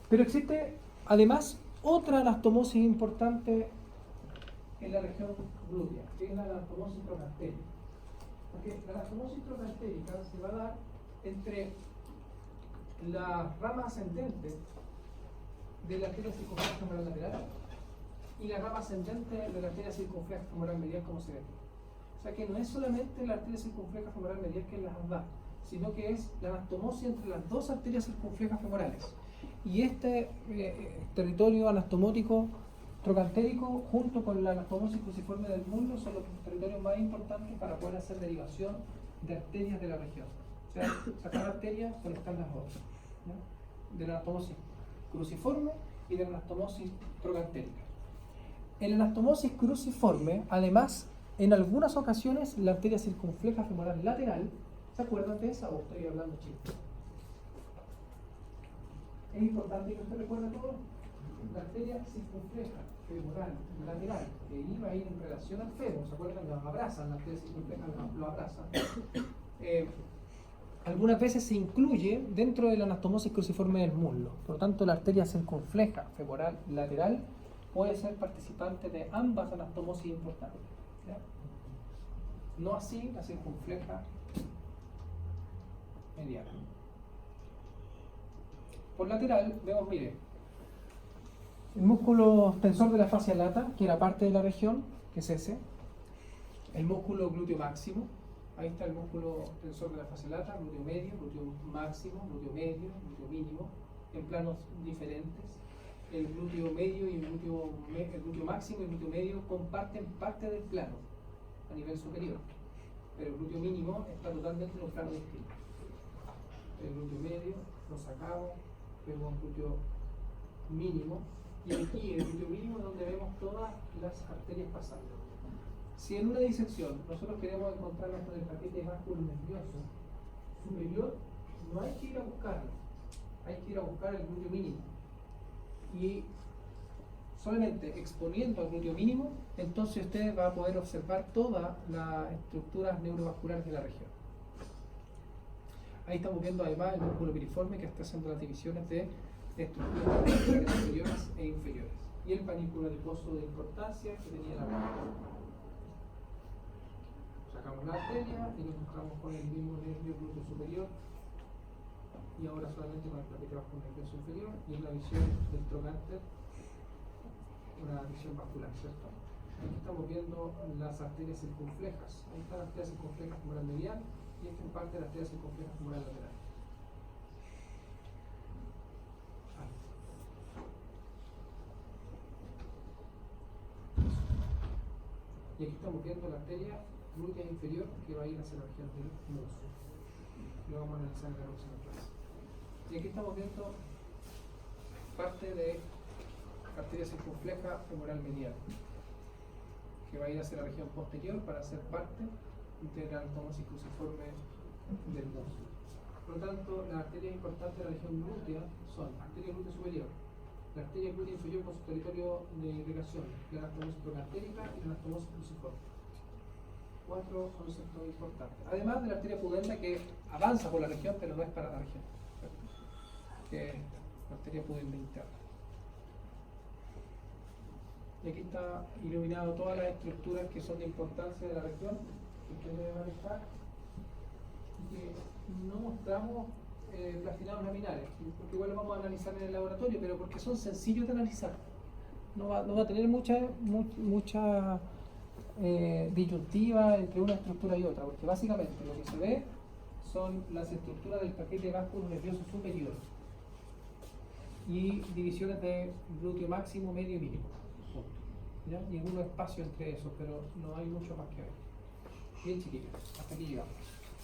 Pero existe además otra anastomosis importante en la región glútea, que es la anastomosis trocantérica. Porque la anastomosis trocantérica se va a dar entre la rama ascendente de la arteria circunfleja femoral lateral y la rama ascendente de la arteria circunfleja femoral medial, como se ve aquí. O sea que no es solamente la arteria circunfleja femoral medial que las da, sino que es la anastomosis entre las dos arterias circunflejas femorales. Y este territorio anastomótico trocantérico, junto con la anastomosis cruciforme del muslo, son los territorios más importantes para poder hacer derivación de arterias de la región. O sea, sacar arterias, conectar las otras, ¿ya? De la anastomosis cruciforme y de la anastomosis trocantérica. En la anastomosis cruciforme, además, en algunas ocasiones la arteria circunfleja femoral lateral, ¿se acuerdan de esa o estoy hablando chiste? Es importante que usted recuerde todo. La arteria circunfleja femoral lateral, que iba a ir en relación al fémur, ¿se acuerdan? Lo abrazan, la arteria circunfleja lo abrazan. Algunas veces se incluye dentro de la anastomosis cruciforme del muslo. Por lo tanto, la arteria circunfleja femoral lateral puede ser participante de ambas anastomosis importantes, ¿ya? No así la circunfleja mediana. Por lateral vemos, mire, el músculo tensor de la fascia lata, que era parte de la región, que es ese, el músculo glúteo máximo, ahí está el músculo tensor de la fascia lata, glúteo medio, glúteo máximo, glúteo medio, glúteo mínimo, en planos diferentes. El glúteo medio y el glúteo máximo y el glúteo medio comparten parte del plano a nivel superior, pero el glúteo mínimo está totalmente en un plano distinto. El glúteo medio lo sacamos, vemos el glúteo mínimo, y aquí en el glúteo mínimo es donde vemos todas las arterias pasando. Si en una disección nosotros queremos encontrarnos con el paquete vascular nervioso superior, no hay que ir a buscarlo, hay que ir a buscar el glúteo mínimo. Y solamente exponiendo al glúteo mínimo, entonces usted va a poder observar todas las estructuras neurovasculares de la región. Ahí estamos viendo además el músculo piriforme que está haciendo las divisiones de estructuras superiores e inferiores. Y el panículo adiposo de importancia que tenía la región. Sacamos la arteria y nos encontramos con el mismo nervio glúteo superior. Y ahora solamente con el paquete vascular nervioso inferior y en la visión del trocánter, una visión vascular, ¿cierto? Aquí estamos viendo las arterias circunflejas. Ahí está la arteria circunfleja femoral medial y esta en parte de la arteria circunfleja femoral lateral. Y aquí estamos viendo la arteria glútea inferior que va a ir hacia la región del muslo. Lo vamos a analizar en la próxima clase. Y aquí estamos viendo parte de arteria circunfleja femoral medial, que va a ir hacia la región posterior para ser parte de la anastomosis cruciforme del muslo. Por lo tanto, las arterias importantes de la región glútea son arteria glútea superior, la arteria glútea inferior con su territorio de irrigación, la anastomosis trocantérica y la anastomosis cruciforme. 4 conceptos importantes. Además de la arteria pudenda que avanza por la región, pero no es para la región, que es la arteria pudenda interna. Y aquí está iluminado todas las estructuras que son de importancia de la región que usted debe manejar y que no mostramos plastinados laminares, porque igual lo vamos a analizar en el laboratorio, pero porque son sencillos de analizar. No va a tener mucha disyuntiva entre una estructura y otra, porque básicamente lo que se ve son las estructuras del paquete vascular nervioso superior y divisiones de glúteo máximo, medio y mínimo. ¿Ya? Y algunos espacios entre esos, pero no hay mucho más que ver. Bien, chiquillos, hasta aquí llegamos.